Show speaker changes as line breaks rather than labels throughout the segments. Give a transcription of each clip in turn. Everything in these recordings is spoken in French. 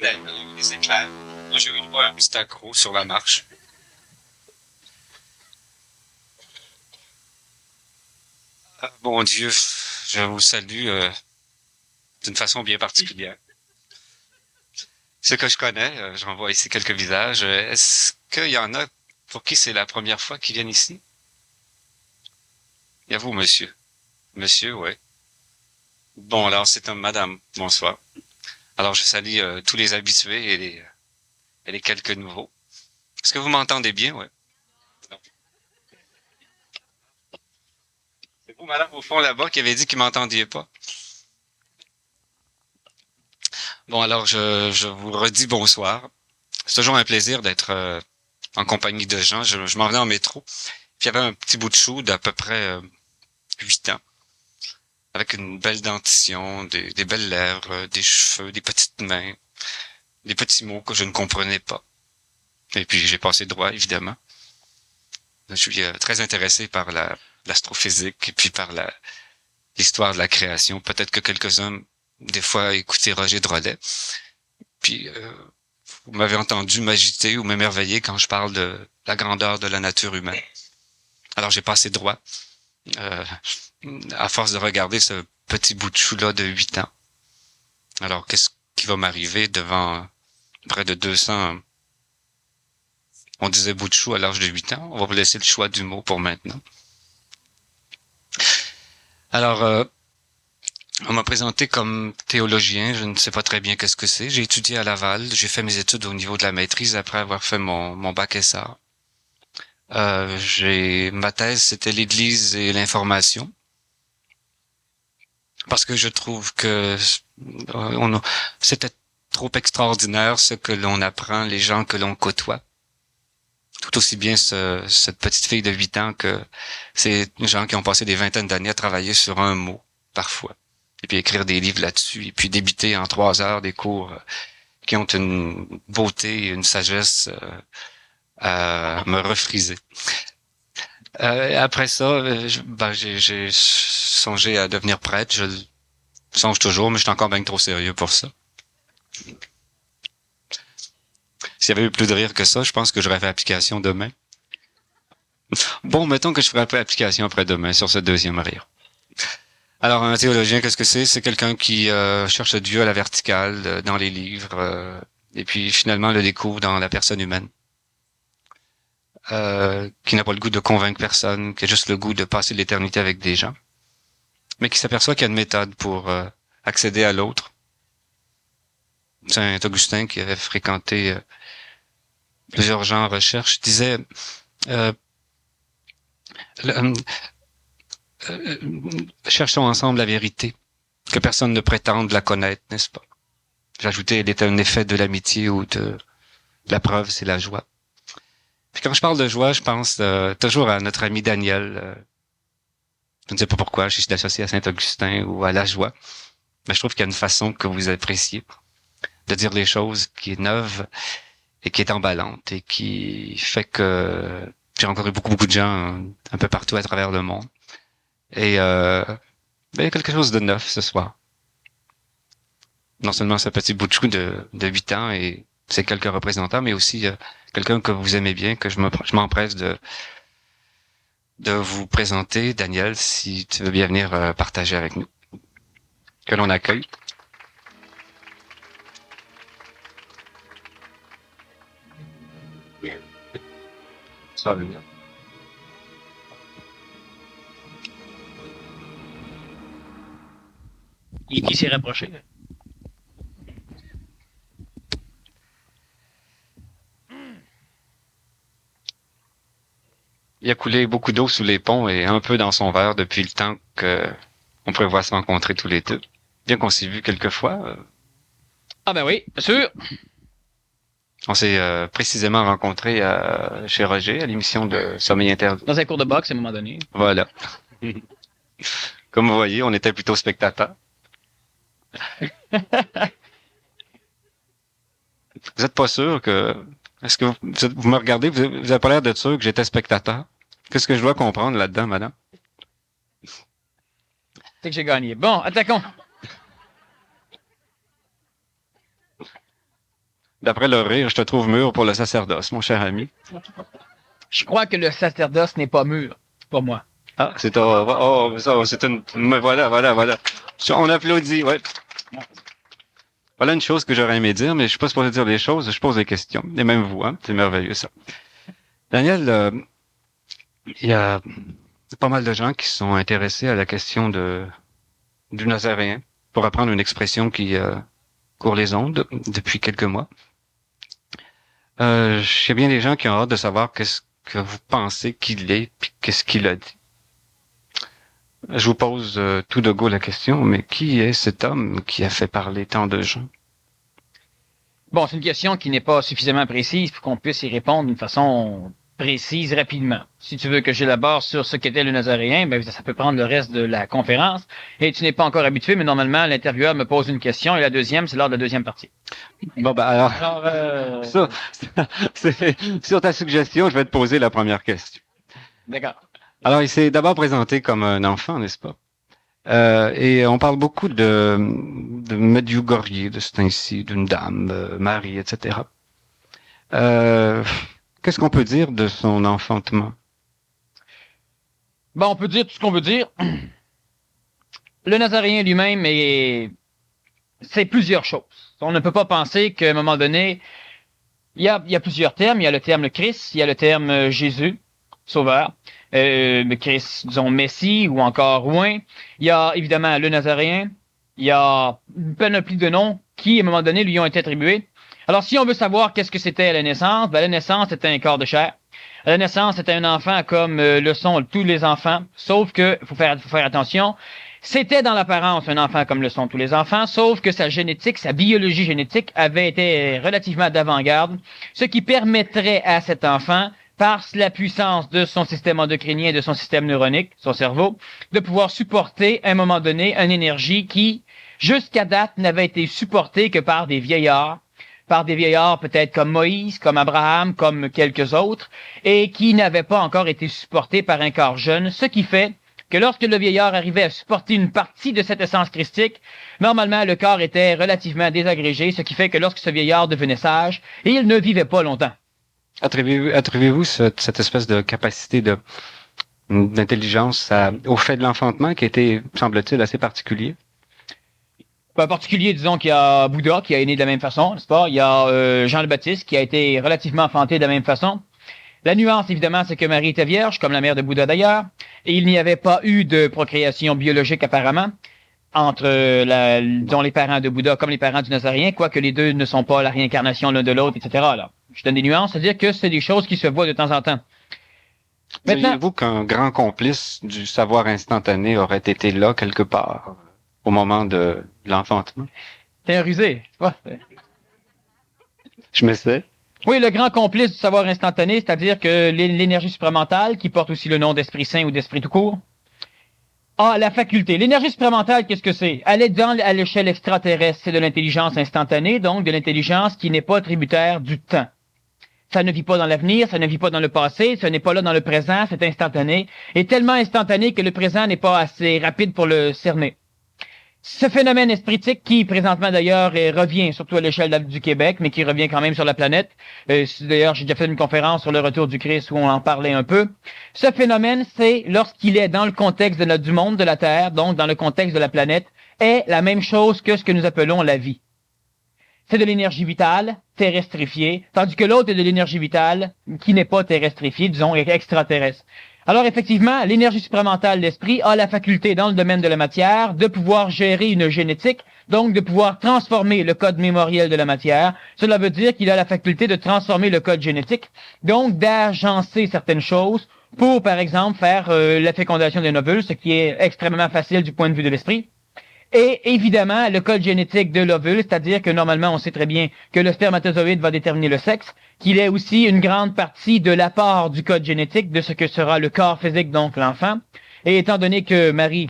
des éclairs. Moi, j'ai eu un petit accro sur la marche. Bon Dieu, je vous salue d'une façon bien particulière. Ceux que je connais, j'en vois ici quelques visages. Est-ce qu'il y en a pour qui c'est la première fois qu'ils viennent ici? Il y a vous, monsieur. Monsieur, oui. Bon, alors c'est un madame. Bonsoir. Alors je salue tous les habitués et les quelques nouveaux. Est-ce que vous m'entendez bien, oui? C'est vous, madame, au fond là-bas, qui avait dit qu'il m'entendiez pas. Bon, alors je vous redis bonsoir. C'est toujours un plaisir d'être en compagnie de gens. Je m'en venais en métro. Puis il y avait un petit bout de chou d'à peu près 8 ans, avec une belle dentition, des belles lèvres, des cheveux, des petites mains, des petits mots que je ne comprenais pas. Et puis j'ai passé droit, évidemment. Je suis très intéressé par l'astrophysique et puis par l'histoire de la création. Peut-être que quelques-uns, des fois, écoutaient Roger Drolet. Puis vous m'avez entendu m'agiter ou m'émerveiller quand je parle de la grandeur de la nature humaine. Alors j'ai passé droit, euh, à force de regarder ce petit bout de chou-là de 8 ans. Alors qu'est-ce qui va m'arriver devant près de 200... On disait bout de chou à l'âge de 8 ans. On va vous laisser le choix du mot pour maintenant. Alors, on m'a présenté comme théologien. Je ne sais pas très bien qu'est-ce que c'est. J'ai étudié à Laval. J'ai fait mes études au niveau de la maîtrise après avoir fait mon bac SR. Ma thèse, c'était l'Église et l'information. Parce que je trouve que c'était trop extraordinaire ce que l'on apprend, les gens que l'on côtoie. Tout aussi bien cette petite fille de 8 ans que ces gens qui ont passé des vingtaines d'années à travailler sur un mot, parfois. Et puis écrire des livres là-dessus, et puis débiter en 3 heures des cours qui ont une beauté et une sagesse à me refriser. Après ça, j'ai songé à devenir prêtre. Je le songe toujours, mais je suis encore bien trop sérieux pour ça. S'il y avait eu plus de rire que ça, je pense que j'aurais fait application demain. Bon, mettons que je ferai application après-demain sur ce deuxième rire. Alors, un théologien, qu'est-ce que c'est? C'est quelqu'un qui cherche Dieu à la verticale dans les livres et puis finalement le découvre dans la personne humaine. Qui n'a pas le goût de convaincre personne, qui a juste le goût de passer l'éternité avec des gens, mais qui s'aperçoit qu'il y a une méthode pour accéder à l'autre. Saint Augustin, qui avait fréquenté plusieurs gens en recherche, disait euh, cherchons ensemble la vérité, que personne ne prétende la connaître, n'est-ce pas? J'ajoutais, elle est un effet de l'amitié ou de la preuve, c'est la joie. Puis quand je parle de joie, je pense toujours à notre ami Daniel. Je ne sais pas pourquoi je suis associé à Saint-Augustin ou à la joie, mais je trouve qu'il y a une façon que vous appréciez de dire les choses qui est neuve et qui est emballante et qui fait que j'ai rencontré beaucoup de gens un peu partout à travers le monde. Et il y a quelque chose de neuf ce soir. Non seulement ce petit bout de chou de 8 ans et ses quelques représentants, mais aussi quelqu'un que vous aimez bien, que je m'empresse de vous présenter. Daniel, si tu veux bien venir partager avec nous. Que l'on accueille. Ça va bien.
Il s'est rapproché.
Il a coulé beaucoup d'eau sous les ponts et un peu dans son verre depuis le temps qu'on prévoit se rencontrer tous les deux. Bien qu'on s'est vu quelques fois.
Ah ben oui, bien sûr.
On s'est précisément rencontrés chez Roger à l'émission de Sommeil Interdit.
Dans un cours de boxe à un moment donné.
Voilà. Comme vous voyez, on était plutôt spectateurs. Vous êtes pas sûr que... Est-ce que vous me regardez, vous avez pas l'air d'être sûr que j'étais spectateur? Qu'est-ce que je dois comprendre là-dedans, madame?
C'est que j'ai gagné. Bon, attaquons.
d'après leur rire, je te trouve mûr pour le sacerdoce, mon cher ami.
Je crois que le sacerdoce n'est pas mûr pour moi.
Ah, c'est c'est une... Mais voilà. On applaudit, ouais. Voilà une chose que j'aurais aimé dire, mais je suis pas supposé dire des choses, je pose des questions. Et même vous, hein. C'est merveilleux, ça. Daniel, il y a pas mal de gens qui sont intéressés à la question du Nazaréen, pour apprendre une expression qui court les ondes depuis quelques mois. Il y a bien des gens qui ont hâte de savoir qu'est-ce que vous pensez qu'il est, puis qu'est-ce qu'il a dit. Je vous pose tout de go la question, mais qui est cet homme qui a fait parler tant de gens?
Bon, c'est une question qui n'est pas suffisamment précise pour qu'on puisse y répondre d'une façon précise rapidement. Si tu veux que j'élabore sur ce qu'était le Nazaréen, ben ça peut prendre le reste de la conférence. Et tu n'es pas encore habitué, mais normalement, l'intervieweur me pose une question et la deuxième, c'est lors de la deuxième partie.
Bon, ben alors, sur ta suggestion, je vais te poser la première question.
D'accord.
Alors, il s'est d'abord présenté comme un enfant, n'est-ce pas? Et on parle beaucoup de Medjugorje, de ce temps-ci, d'une dame, Marie, etc. Qu'est-ce qu'on peut dire de son enfantement?
Bon, on peut dire tout ce qu'on veut dire. Le Nazaréen lui-même c'est plusieurs choses. On ne peut pas penser qu'à un moment donné, il y a plusieurs termes. Il y a le terme le Christ, il y a le terme Jésus, Sauveur, le Christ, disons Messie ou encore Ouin. Il y a évidemment le Nazaréen. Il y a une panoplie de noms qui, à un moment donné, lui ont été attribués. Alors, si on veut savoir qu'est-ce que c'était à la naissance, ben, la naissance c'était un corps de chair. À la naissance, c'était un enfant comme le sont tous les enfants, sauf que, faut faire attention, c'était dans l'apparence un enfant comme le sont tous les enfants, sauf que sa génétique, sa biologie génétique avait été relativement d'avant-garde, ce qui permettrait à cet enfant, par la puissance de son système endocrinien et de son système neuronique, son cerveau, de pouvoir supporter à un moment donné une énergie qui, jusqu'à date, n'avait été supportée que par des vieillards peut-être comme Moïse, comme Abraham, comme quelques autres, et qui n'avaient pas encore été supportés par un corps jeune, ce qui fait que lorsque le vieillard arrivait à supporter une partie de cette essence christique, normalement le corps était relativement désagrégé, ce qui fait que lorsque ce vieillard devenait sage, il ne vivait pas longtemps.
Attribuez-vous cette espèce de capacité d'intelligence au fait de l'enfantement qui était, semble-t-il, assez particulier?
En particulier, disons qu'il y a Bouddha qui a né de la même façon, n'est-ce pas? Il y a Jean le Baptiste qui a été relativement enfanté de la même façon. La nuance, évidemment, c'est que Marie était vierge, comme la mère de Bouddha d'ailleurs, et il n'y avait pas eu de procréation biologique apparemment entre disons, les parents de Bouddha comme les parents du Nazaréen, quoique les deux ne sont pas la réincarnation l'un de l'autre, etc. Là, je donne des nuances, c'est-à-dire que c'est des choses qui se voient de temps en temps.
Maintenant, vous qu'un grand complice du savoir instantané aurait été là quelque part au moment de l'enfantement?
T'es un rusé, ouais.
Je me sais.
Oui, le grand complice du savoir instantané, c'est-à-dire que l'énergie supramentale, qui porte aussi le nom d'Esprit Saint ou d'Esprit tout court, a la faculté. L'énergie supramentale, qu'est-ce que c'est? Elle est à l'échelle extraterrestre, c'est de l'intelligence instantanée, donc de l'intelligence qui n'est pas tributaire du temps. Ça ne vit pas dans l'avenir, ça ne vit pas dans le passé, ça n'est pas là dans le présent, c'est instantané, et tellement instantané que le présent n'est pas assez rapide pour le cerner. Ce phénomène espritique qui, présentement d'ailleurs, revient surtout à l'échelle du Québec, mais qui revient quand même sur la planète. D'ailleurs, j'ai déjà fait une conférence sur le retour du Christ où on en parlait un peu. Ce phénomène, c'est lorsqu'il est dans le contexte du monde, de la Terre, donc dans le contexte de la planète, est la même chose que ce que nous appelons la vie. C'est de l'énergie vitale, terrestrifiée, tandis que l'autre est de l'énergie vitale qui n'est pas terrestrifiée, disons extraterrestre. Alors effectivement, l'énergie supramentale de l'esprit a la faculté dans le domaine de la matière de pouvoir gérer une génétique, donc de pouvoir transformer le code mémoriel de la matière. Cela veut dire qu'il a la faculté de transformer le code génétique, donc d'agencer certaines choses pour, par exemple, faire la fécondation des ovules, ce qui est extrêmement facile du point de vue de l'esprit. Et évidemment, le code génétique de l'ovule, c'est-à-dire que normalement, on sait très bien que le spermatozoïde va déterminer le sexe, qu'il est aussi une grande partie de l'apport du code génétique de ce que sera le corps physique, donc l'enfant. Et étant donné que Marie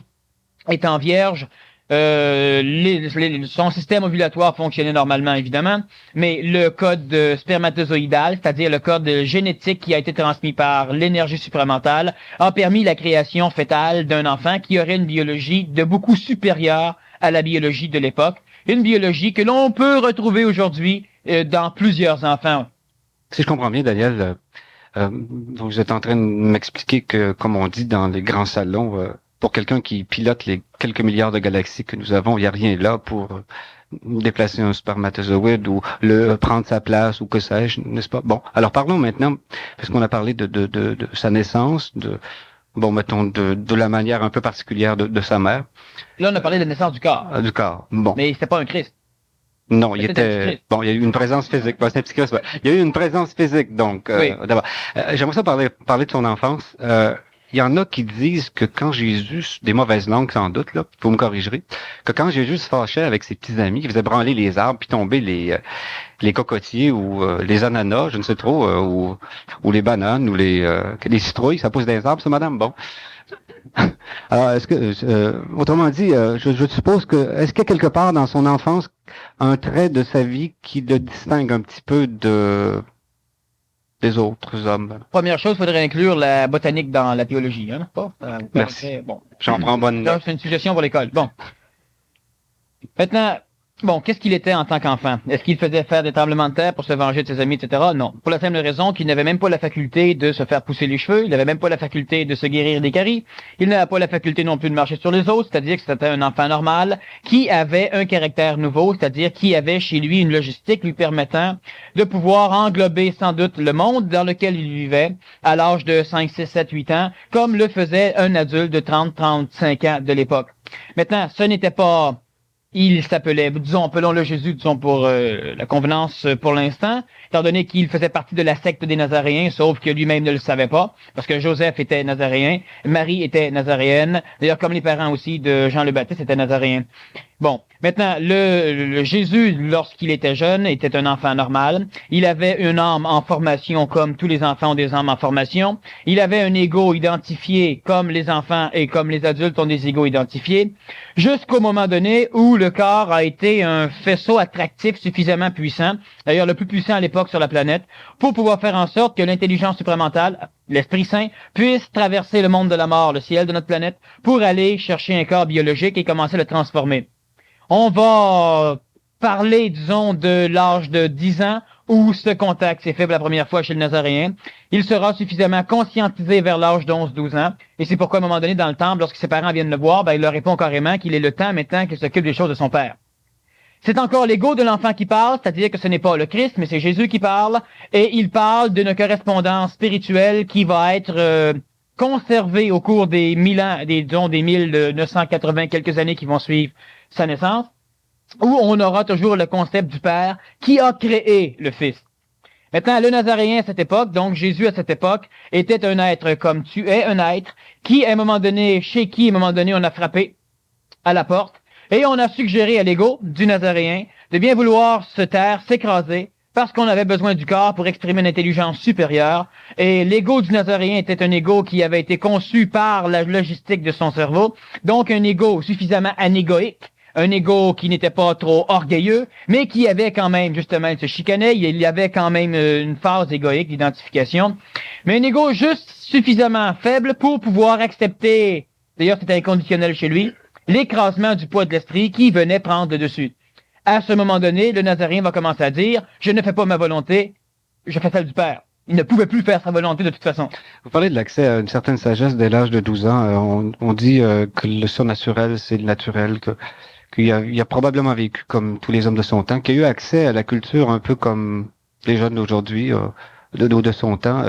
étant vierge, son système ovulatoire fonctionnait normalement, évidemment, mais le code spermatozoïdal, c'est-à-dire le code génétique qui a été transmis par l'énergie supramentale, a permis la création fœtale d'un enfant qui aurait une biologie de beaucoup supérieure à la biologie de l'époque, une biologie que l'on peut retrouver aujourd'hui dans plusieurs enfants.
Si je comprends bien, Daniel, vous êtes en train de m'expliquer que, comme on dit dans les grands salons, pour quelqu'un qui pilote les quelques milliards de galaxies que nous avons, il n'y a rien là pour déplacer un spermatozoïde ou le prendre sa place ou que sais-je, n'est-ce pas? Bon, alors parlons maintenant, parce qu'on a parlé de sa naissance, mettons, de la manière un peu particulière de sa mère.
Là, on a parlé de la naissance du corps.
Du corps, bon.
Mais c'était pas un Christ.
Non, il y a eu une présence physique. Bon, c'est un petit Christ, ouais. Il y a eu une présence physique, donc,
oui.
D'abord. J'aimerais ça parler de son enfance. Il y en a qui disent que quand Jésus, des mauvaises langues sans doute, là, vous me corrigerez, que quand Jésus se fâchait avec ses petits amis, il faisait branler les arbres puis tomber les cocotiers ou les ananas, je ne sais trop, ou les bananes ou les citrouilles, ça pousse des arbres, ça, madame? Bon. Alors, est-ce que, autrement dit, je suppose que, est-ce qu'il y a quelque part dans son enfance un trait de sa vie qui le distingue un petit peu des autres hommes?
Première chose, il faudrait inclure la botanique dans la théologie, hein, pas?
Merci.
Bon.
J'en prends bonne note.
C'est une suggestion pour l'école. Bon. Maintenant, qu'est-ce qu'il était en tant qu'enfant? Est-ce qu'il faisait faire des tremblements de terre pour se venger de ses amis, etc.? Non. Pour la simple raison qu'il n'avait même pas la faculté de se faire pousser les cheveux, il n'avait même pas la faculté de se guérir des caries, il n'avait pas la faculté non plus de marcher sur les os, c'est-à-dire que c'était un enfant normal qui avait un caractère nouveau, c'est-à-dire qui avait chez lui une logistique lui permettant de pouvoir englober sans doute le monde dans lequel il vivait à l'âge de 5, 6, 7, 8 ans, comme le faisait un adulte de 30, 35 ans de l'époque. Maintenant, ce n'était pas... Il s'appelait, disons, appelons-le Jésus, disons, pour la convenance pour l'instant, étant donné qu'il faisait partie de la secte des Nazaréens, sauf que lui-même ne le savait pas, parce que Joseph était nazaréen, Marie était nazaréenne, d'ailleurs comme les parents aussi de Jean le Baptiste étaient nazaréens. Bon, maintenant, le Jésus, lorsqu'il était jeune, était un enfant normal. Il avait une âme en formation comme tous les enfants ont des âmes en formation. Il avait un ego identifié comme les enfants et comme les adultes ont des égos identifiés, jusqu'au moment donné où le corps a été un faisceau attractif suffisamment puissant, d'ailleurs le plus puissant à l'époque sur la planète, pour pouvoir faire en sorte que l'intelligence supramentale, l'Esprit Saint, puisse traverser le monde de la mort, le ciel de notre planète, pour aller chercher un corps biologique et commencer à le transformer. On va parler, disons, de l'âge de 10 ans où ce contact s'est fait pour la première fois chez le Nazaréen. Il sera suffisamment conscientisé vers l'âge de 11-12 ans. Et c'est pourquoi, à un moment donné, dans le temple, lorsque ses parents viennent le voir, il leur répond carrément qu'il est le temps maintenant qu'il s'occupe des choses de son père. C'est encore l'ego de l'enfant qui parle, c'est-à-dire que ce n'est pas le Christ, mais c'est Jésus qui parle. Et il parle d'une correspondance spirituelle qui va être... conservé au cours des 1000 ans, disons des 1980 quelques années qui vont suivre sa naissance, où on aura toujours le concept du Père qui a créé le Fils. Maintenant, le Nazaréen à cette époque, donc Jésus à cette époque, était un être comme tu es, un être qui, à un moment donné, chez qui, à un moment donné, on a frappé à la porte, et on a suggéré à l'ego du Nazaréen de bien vouloir se taire, s'écraser, parce qu'on avait besoin du corps pour exprimer une intelligence supérieure, et l'ego du Nazaréen était un ego qui avait été conçu par la logistique de son cerveau, donc un ego suffisamment anégoïque, un ego qui n'était pas trop orgueilleux, mais qui avait quand même, justement, il se chicanait, il y avait quand même une phase égoïque d'identification, mais un ego juste suffisamment faible pour pouvoir accepter, d'ailleurs c'était inconditionnel chez lui, l'écrasement du poids de l'esprit qui venait prendre le dessus. À ce moment donné, le Nazaréen va commencer à dire « Je ne fais pas ma volonté, je fais celle du Père ». Il ne pouvait plus faire sa volonté de toute façon.
Vous parlez de l'accès à une certaine sagesse dès l'âge de 12 ans. On dit que le surnaturel, c'est le naturel, qu'il a probablement vécu comme tous les hommes de son temps, qu'il a eu accès à la culture un peu comme les jeunes d'aujourd'hui, de son temps.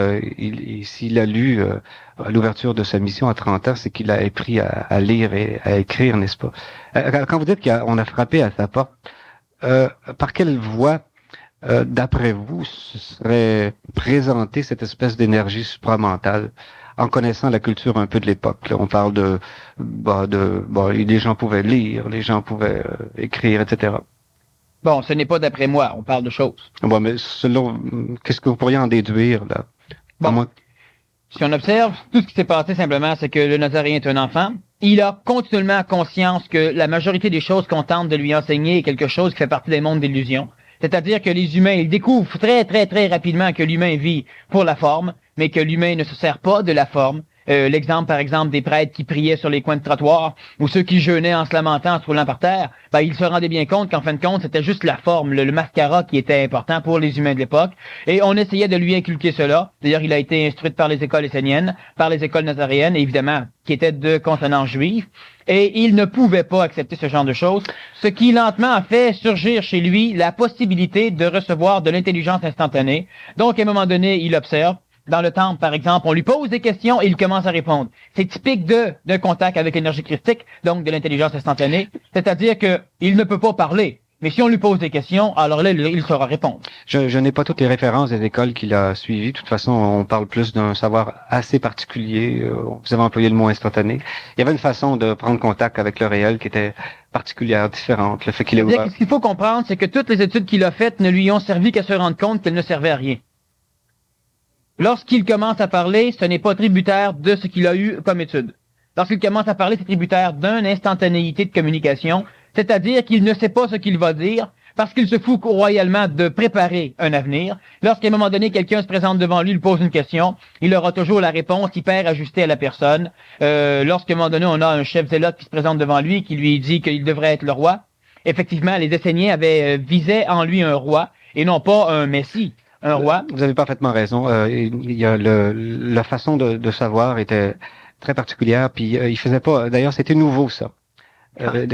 S'il a lu à l'ouverture de sa mission à 30 ans, c'est qu'il a appris à lire et à écrire, n'est-ce pas? Quand vous dites qu'on a frappé à sa porte, par quelle voie, d'après vous, se serait présentée cette espèce d'énergie supramentale en connaissant la culture un peu de l'époque? Là, on parle les gens pouvaient lire, les gens pouvaient écrire, etc.
Bon, ce n'est pas d'après moi, on parle de choses.
Bon, mais selon, qu'est-ce que vous pourriez en déduire, là?
Bon, si on observe, tout ce qui s'est passé simplement, c'est que le Nazaréen est un enfant. Il a continuellement conscience que la majorité des choses qu'on tente de lui enseigner est quelque chose qui fait partie des mondes d'illusions. C'est-à-dire que les humains, ils découvrent très, très, très rapidement que l'humain vit pour la forme, mais que l'humain ne se sert pas de la forme, L'exemple, par exemple, des prêtres qui priaient sur les coins de trottoir ou ceux qui jeûnaient en se lamentant, en se roulant par terre, ben, ils se rendaient bien compte qu'en fin de compte, c'était juste la forme, le mascara qui était important pour les humains de l'époque. Et on essayait de lui inculquer cela. D'ailleurs, il a été instruit par les écoles esséniennes, par les écoles nazaréennes, évidemment, qui étaient de consonance juive. Et il ne pouvait pas accepter ce genre de choses, ce qui lentement a fait surgir chez lui la possibilité de recevoir de l'intelligence instantanée. Donc, à un moment donné, il observe. Dans le temple, par exemple, on lui pose des questions et il commence à répondre. C'est typique d'un contact avec l'énergie christique, donc de l'intelligence instantanée. C'est-à-dire que il ne peut pas parler. Mais si on lui pose des questions, alors là, il saura répondre.
Je n'ai pas toutes les références des écoles qu'il a suivies. De toute façon, on parle plus d'un savoir assez particulier. Vous avez employé le mot instantané. Il y avait une façon de prendre contact avec le réel qui était particulière, différente. Le fait qu'il est ouvert.
Ce qu'il faut comprendre, c'est que toutes les études qu'il a faites ne lui ont servi qu'à se rendre compte qu'elles ne servaient à rien. Lorsqu'il commence à parler, ce n'est pas tributaire de ce qu'il a eu comme étude. Lorsqu'il commence à parler, c'est tributaire d'une instantanéité de communication, c'est-à-dire qu'il ne sait pas ce qu'il va dire parce qu'il se fout royalement de préparer un avenir. Lorsqu'à un moment donné, quelqu'un se présente devant lui, lui pose une question, il aura toujours la réponse hyper ajustée à la personne. Lorsqu'à un moment donné, on a un chef zélote qui se présente devant lui, qui lui dit qu'il devrait être le roi, effectivement, les Esséniens visaient en lui un roi et non pas un messie. Un roi.
Vous avez parfaitement raison. Il y a la façon de savoir était très particulière. Puis il faisait pas. D'ailleurs, c'était nouveau ça.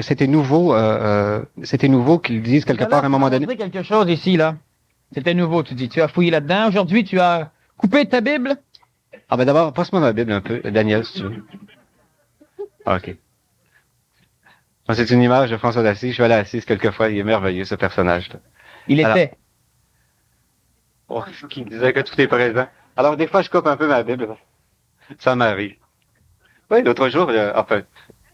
C'était nouveau qu'ils disent quelque part à un moment donné.
Tu as quelque chose ici là. C'était nouveau. Tu dis. Tu as fouillé là-dedans. Aujourd'hui, tu as coupé ta Bible.
Ah ben d'abord, passe-moi ma Bible un peu, Daniel, si tu veux. Ah, ok. C'est une image de François d'Assise. Je suis allé à Assise quelquefois. Il est merveilleux ce personnage-là.
Il était.
Oh, qui disait que tout est présent. Alors, des fois, je coupe un peu ma Bible. Ça m'arrive. Oui, l'autre jour, enfin.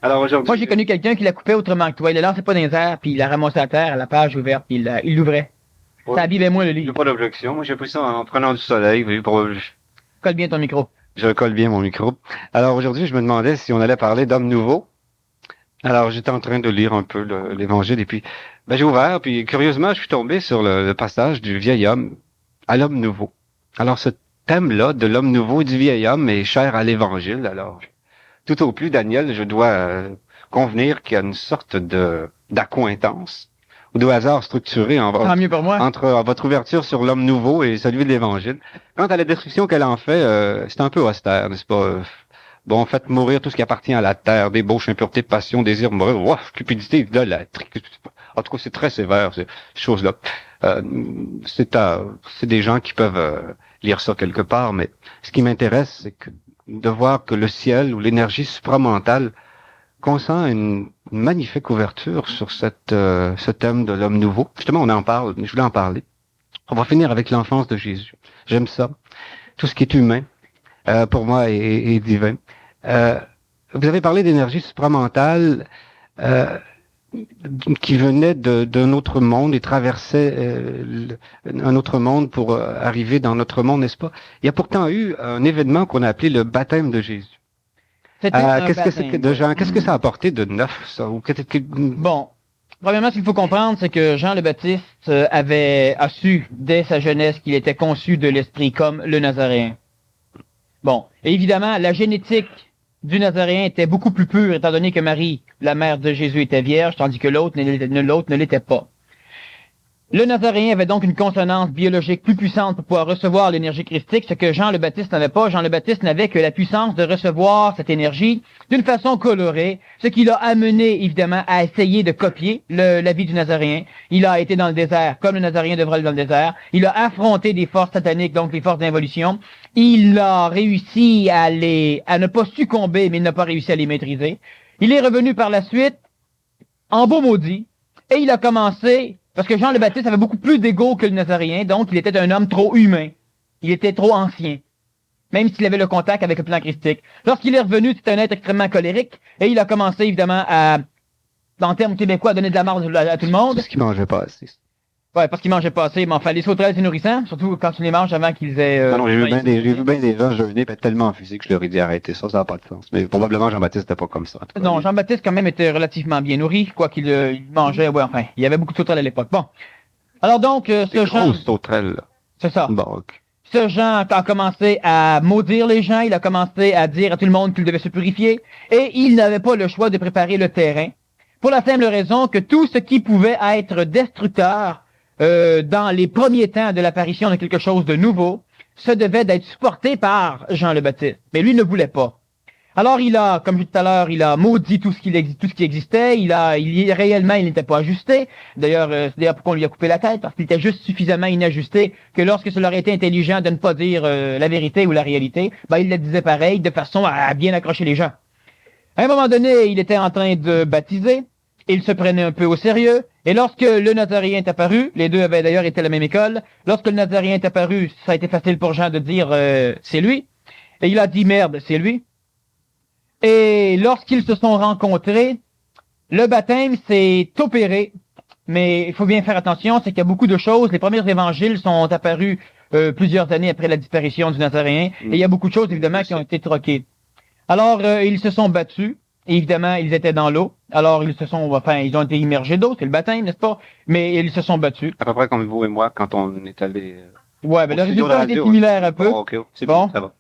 Alors, aujourd'hui.
Moi, j'ai connu quelqu'un qui la coupait autrement que toi. Il la lançait pas dans les airs, puis il la ramassait à terre, à la page ouverte, puis il l'ouvrait.
Ouais.
Ça abîmait moins le
J'ai
livre.
pas d'objection. Moi, j'ai pris ça en prenant du soleil.
Colle bien ton micro.
Je colle bien mon micro. Alors, aujourd'hui, je me demandais si on allait parler d'homme nouveau. Alors, j'étais en train de lire un peu l'Évangile, et puis, j'ai ouvert, puis curieusement, je suis tombé sur le passage du vieil homme à l'homme nouveau. Alors, ce thème-là de l'homme nouveau et du vieil homme est cher à l'Évangile. Alors, tout au plus, Daniel, je dois convenir qu'il y a une sorte d'accointance ou de hasard structuré
Mieux pour moi.
entre votre ouverture sur l'homme nouveau et celui de l'Évangile. Quant à la description qu'elle en fait, c'est un peu austère, n'est-ce pas? Bon, faites mourir tout ce qui appartient à la terre, débauche, impureté, passion, désir, mourir, cupidité, idolâtrie. En tout cas, c'est très sévère, ces choses-là. C'est des gens qui peuvent lire ça quelque part, mais ce qui m'intéresse, c'est de voir que le ciel ou l'énergie supramentale consent une magnifique ouverture sur ce thème de l'homme nouveau. Justement, on en parle, je voulais en parler. On va finir avec l'enfance de Jésus. J'aime ça. Tout ce qui est humain, pour moi, est divin. Vous avez parlé d'énergie supramentale qui venait d'un autre monde et traversait un autre monde pour arriver dans notre monde, n'est-ce pas? Il y a pourtant eu un événement qu'on a appelé le baptême de Jésus. Qu'est-ce que ça a apporté de neuf, ça?
Bon, premièrement, ce qu'il faut comprendre, c'est que Jean le Baptiste a su dès sa jeunesse qu'il était conçu de l'esprit comme le Nazaréen. Bon, et évidemment, la génétique du Nazaréen était beaucoup plus pure, étant donné que Marie, la mère de Jésus, était vierge, tandis que l'autre ne l'était pas. Le Nazaréen avait donc une consonance biologique plus puissante pour pouvoir recevoir l'énergie christique, ce que Jean le Baptiste n'avait pas. Jean le Baptiste n'avait que la puissance de recevoir cette énergie d'une façon colorée, ce qui l'a amené évidemment à essayer de copier la vie du Nazaréen. Il a été dans le désert, comme le Nazaréen devrait aller dans le désert. Il a affronté des forces sataniques, donc les forces d'involution. Il a réussi à ne pas succomber, mais il n'a pas réussi à les maîtriser. Il est revenu par la suite en beau maudit, et il a commencé. Parce que Jean le Baptiste avait beaucoup plus d'ego que le Nazaréen, donc il était un homme trop humain. Il était trop ancien. Même s'il avait le contact avec le plan christique. Lorsqu'il est revenu, c'était un être extrêmement colérique, et il a commencé évidemment en termes québécois, à donner de la marde à tout le monde.
Parce qu'il mangeait pas assez.
Ouais, parce qu'il mangeait pas assez, mais enfin, les sauterelles, c'est nourrissant, surtout quand tu les manges avant qu'ils aient...
Non, j'ai vu bien des gens jeûner, tellement enfusés que je leur ai dit arrêtez ça n'a pas de sens. Mais probablement Jean-Baptiste n'était pas comme ça.
Non, Jean-Baptiste quand même était relativement bien nourri, quoi qu'il il mangeait, ouais, enfin, il y avait beaucoup de sauterelles à l'époque. Bon. Alors donc, ce Jean...
Grosses sauterelles, là.
C'est ça.
Bon, ok.
Ce Jean a commencé à maudire les gens, il a commencé à dire à tout le monde qu'il devait se purifier, et il n'avait pas le choix de préparer le terrain, pour la simple raison que tout ce qui pouvait être destructeur dans les premiers temps de l'apparition de quelque chose de nouveau, se devait d'être supporté par Jean le Baptiste. Mais lui ne voulait pas. Alors il a, comme je disais tout à l'heure, il a maudit tout ce qui existait. Réellement, il n'était pas ajusté. D'ailleurs, c'est d'ailleurs pourquoi on lui a coupé la tête, parce qu'il était juste suffisamment inajusté que lorsque cela aurait été intelligent de ne pas dire la vérité ou la réalité, ben il le disait pareil, de façon à bien accrocher les gens. À un moment donné, il était en train de baptiser. Il se prenait un peu au sérieux. Et lorsque le Nazaréen est apparu, les deux avaient d'ailleurs été à la même école, lorsque le Nazaréen est apparu, ça a été facile pour Jean de dire c'est lui. Et il a dit merde, c'est lui. Et lorsqu'ils se sont rencontrés, le baptême s'est opéré. Mais il faut bien faire attention, c'est qu'il y a beaucoup de choses. Les premiers évangiles sont apparus plusieurs années après la disparition du Nazaréen. Et il y a beaucoup de choses, évidemment, qui ont été troquées. Alors, ils se sont battus. Et évidemment, ils étaient dans l'eau. Alors, ils ont été immergés d'eau, c'est le baptême, n'est-ce pas? Mais ils se sont battus.
À peu près comme vous et moi quand on est allé.
Ouais, ben le résultat était similaire un peu.
Oh, ok, c'est bon, ça va.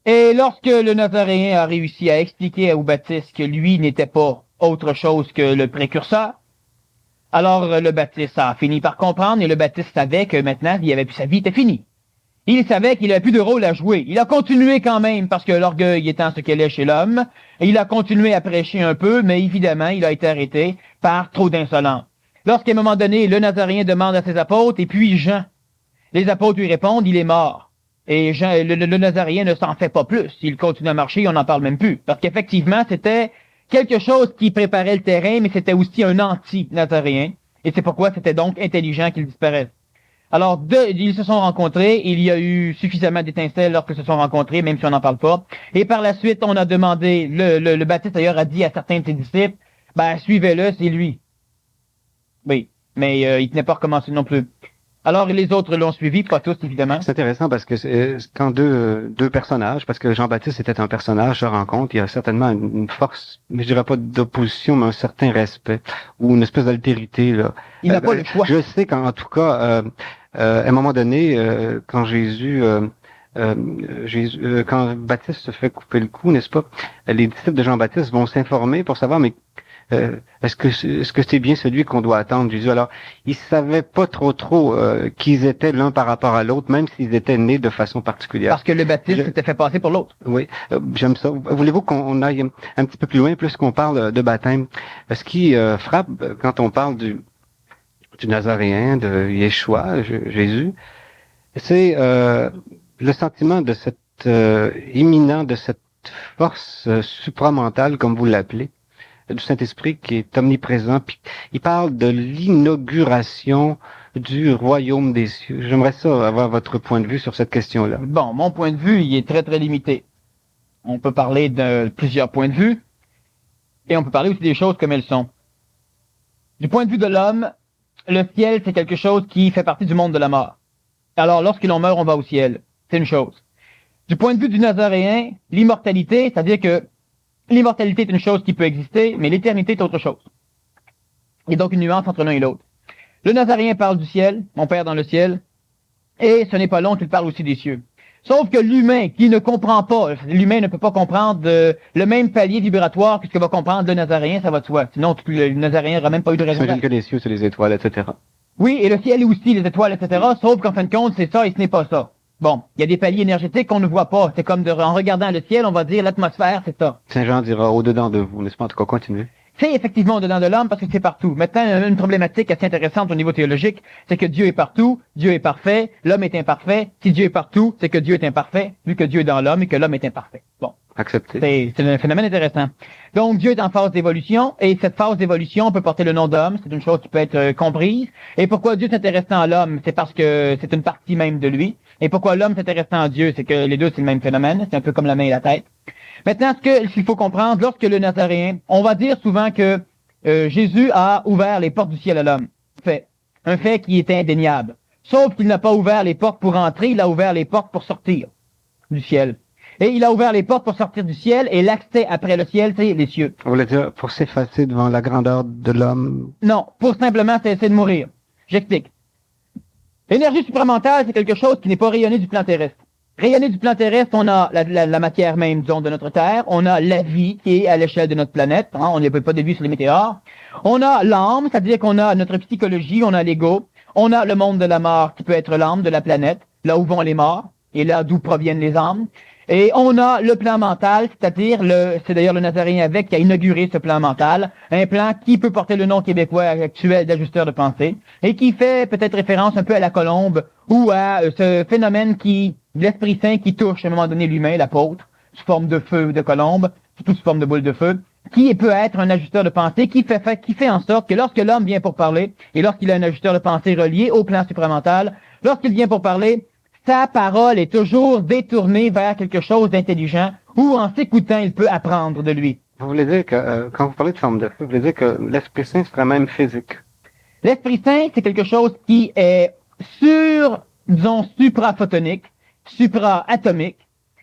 Et lorsque le Nazaréen a réussi à expliquer au Baptiste que lui n'était pas autre chose que le précurseur, alors le Baptiste a fini par comprendre et le Baptiste savait que maintenant, sa vie était finie. Il savait qu'il n'avait plus de rôle à jouer. Il a continué quand même, parce que l'orgueil étant ce qu'elle est chez l'homme, et il a continué à prêcher un peu, mais évidemment, il a été arrêté par trop d'insolence. Lorsqu'à un moment donné, le Nazaréen demande à ses apôtres, et puis Jean, les apôtres lui répondent, il est mort. Et Jean, le Nazaréen ne s'en fait pas plus. Il continue à marcher, on n'en parle même plus. Parce qu'effectivement, c'était quelque chose qui préparait le terrain, mais c'était aussi un anti-Nazaréen. Et c'est pourquoi c'était donc intelligent qu'il disparaisse. Alors, ils se sont rencontrés, il y a eu suffisamment d'étincelles lorsqu'ils se sont rencontrés, même si on n'en parle pas. Et par la suite, on a demandé, le Baptiste d'ailleurs a dit à certains de ses disciples, ben, suivez-le, c'est lui. Oui, mais il tenait pas à recommencer non plus. Alors, les autres l'ont suivi, pas tous, évidemment.
C'est intéressant parce que quand deux personnages, parce que Jean-Baptiste était un personnage, se rencontrent, il y a certainement une force, mais je dirais pas d'opposition, mais un certain respect, ou une espèce d'altérité, là.
Il n'a pas le choix.
Je sais qu'en tout cas, à un moment donné, quand quand Baptiste se fait couper le cou, n'est-ce pas, les disciples de Jean-Baptiste vont s'informer pour savoir, mais est-ce que c'est bien celui qu'on doit attendre, Jésus? Alors, ils savaient pas trop qu'ils étaient l'un par rapport à l'autre, même s'ils étaient nés de façon particulière.
Parce que le Baptiste s'était fait passer pour l'autre.
Oui, j'aime ça. Voulez-vous qu'on aille un petit peu plus loin, plus qu'on parle de baptême? Ce qui frappe quand on parle du Nazaréen, de Yeshua, Jésus, c'est le sentiment de cette imminent, de cette force supramentale, comme vous l'appelez, du Saint-Esprit qui est omniprésent. Puis il parle de l'inauguration du royaume des cieux. J'aimerais ça avoir votre point de vue sur cette question-là.
Bon, mon point de vue, il est très, très limité. On peut parler de plusieurs points de vue, et on peut parler aussi des choses comme elles sont. Du point de vue de l'homme, le ciel, c'est quelque chose qui fait partie du monde de la mort. Alors, lorsque l'on meurt, on va au ciel. C'est une chose. Du point de vue du Nazaréen, l'immortalité, c'est-à-dire que l'immortalité est une chose qui peut exister, mais l'éternité est autre chose. Il y a donc une nuance entre l'un et l'autre. Le Nazaréen parle du ciel, mon Père dans le ciel, et ce n'est pas long qu'il parle aussi des cieux. Sauf que l'humain qui ne comprend pas, l'humain ne peut pas comprendre le même palier vibratoire que ce que va comprendre le Nazaréen, ça va de soi. Sinon, le Nazaréen n'aurait même pas eu de raison.
J'imagine que les cieux, c'est les étoiles, etc.
Oui, et le ciel est aussi les étoiles, etc. Sauf qu'en fin de compte, c'est ça et ce n'est pas ça. Bon, il y a des paliers énergétiques qu'on ne voit pas. C'est comme en regardant le ciel, on va dire l'atmosphère, c'est ça.
Saint Jean dira au-dedans de vous, n'est-ce pas? En tout cas, continuez.
C'est effectivement au-dedans de l'homme parce que c'est partout. Maintenant, une problématique assez intéressante au niveau théologique, c'est que Dieu est partout, Dieu est parfait, l'homme est imparfait. Si Dieu est partout, c'est que Dieu est imparfait, vu que Dieu est dans l'homme et que l'homme est imparfait. Bon.
Accepté.
C'est un phénomène intéressant. Donc, Dieu est en phase d'évolution, et cette phase d'évolution peut porter le nom d'homme, c'est une chose qui peut être comprise. Et pourquoi Dieu s'intéressant à l'homme? C'est parce que c'est une partie même de lui. Et pourquoi l'homme s'intéressant à Dieu? C'est que les deux, c'est le même phénomène, c'est un peu comme la main et la tête. Maintenant, ce qu'il faut comprendre, lorsque le Nazaréen, on va dire souvent que Jésus a ouvert les portes du ciel à l'homme. Un fait qui est indéniable. Sauf qu'il n'a pas ouvert les portes pour entrer, il a ouvert les portes pour sortir du ciel. Et il a ouvert les portes pour sortir du ciel, et l'accès après le ciel, c'est les cieux.
Vous voulez dire pour s'effacer devant la grandeur de l'homme?
Non, pour simplement cesser de mourir. J'explique. L'énergie supramentale, c'est quelque chose qui n'est pas rayonné du plan terrestre. Rayonné du plan terrestre, on a la matière même, disons, de notre Terre. On a la vie qui est à l'échelle de notre planète. Hein, on n'y a pas de vue sur les météores. On a l'âme, c'est-à-dire qu'on a notre psychologie, on a l'ego. On a le monde de la mort qui peut être l'âme de la planète, là où vont les morts et là d'où proviennent les âmes. Et on a le plan mental, c'est-à-dire c'est d'ailleurs le Nazaréen avec qui a inauguré ce plan mental, un plan qui peut porter le nom québécois actuel d'ajusteur de pensée et qui fait peut-être référence un peu à la colombe ou à ce phénomène l'Esprit Saint qui touche à un moment donné l'humain, l'apôtre, sous forme de feu de colombe, surtout sous forme de boule de feu, qui peut être un ajusteur de pensée qui fait en sorte que lorsque l'homme vient pour parler et lorsqu'il a un ajusteur de pensée relié au plan supramental, lorsqu'il vient pour parler, sa parole est toujours détournée vers quelque chose d'intelligent ou en s'écoutant, il peut apprendre de lui.
Vous voulez dire que, quand vous parlez de forme de feu, vous voulez dire que l'Esprit Saint serait même physique?
L'Esprit Saint, c'est quelque chose qui est disons, supraphotonique, supra-atomique,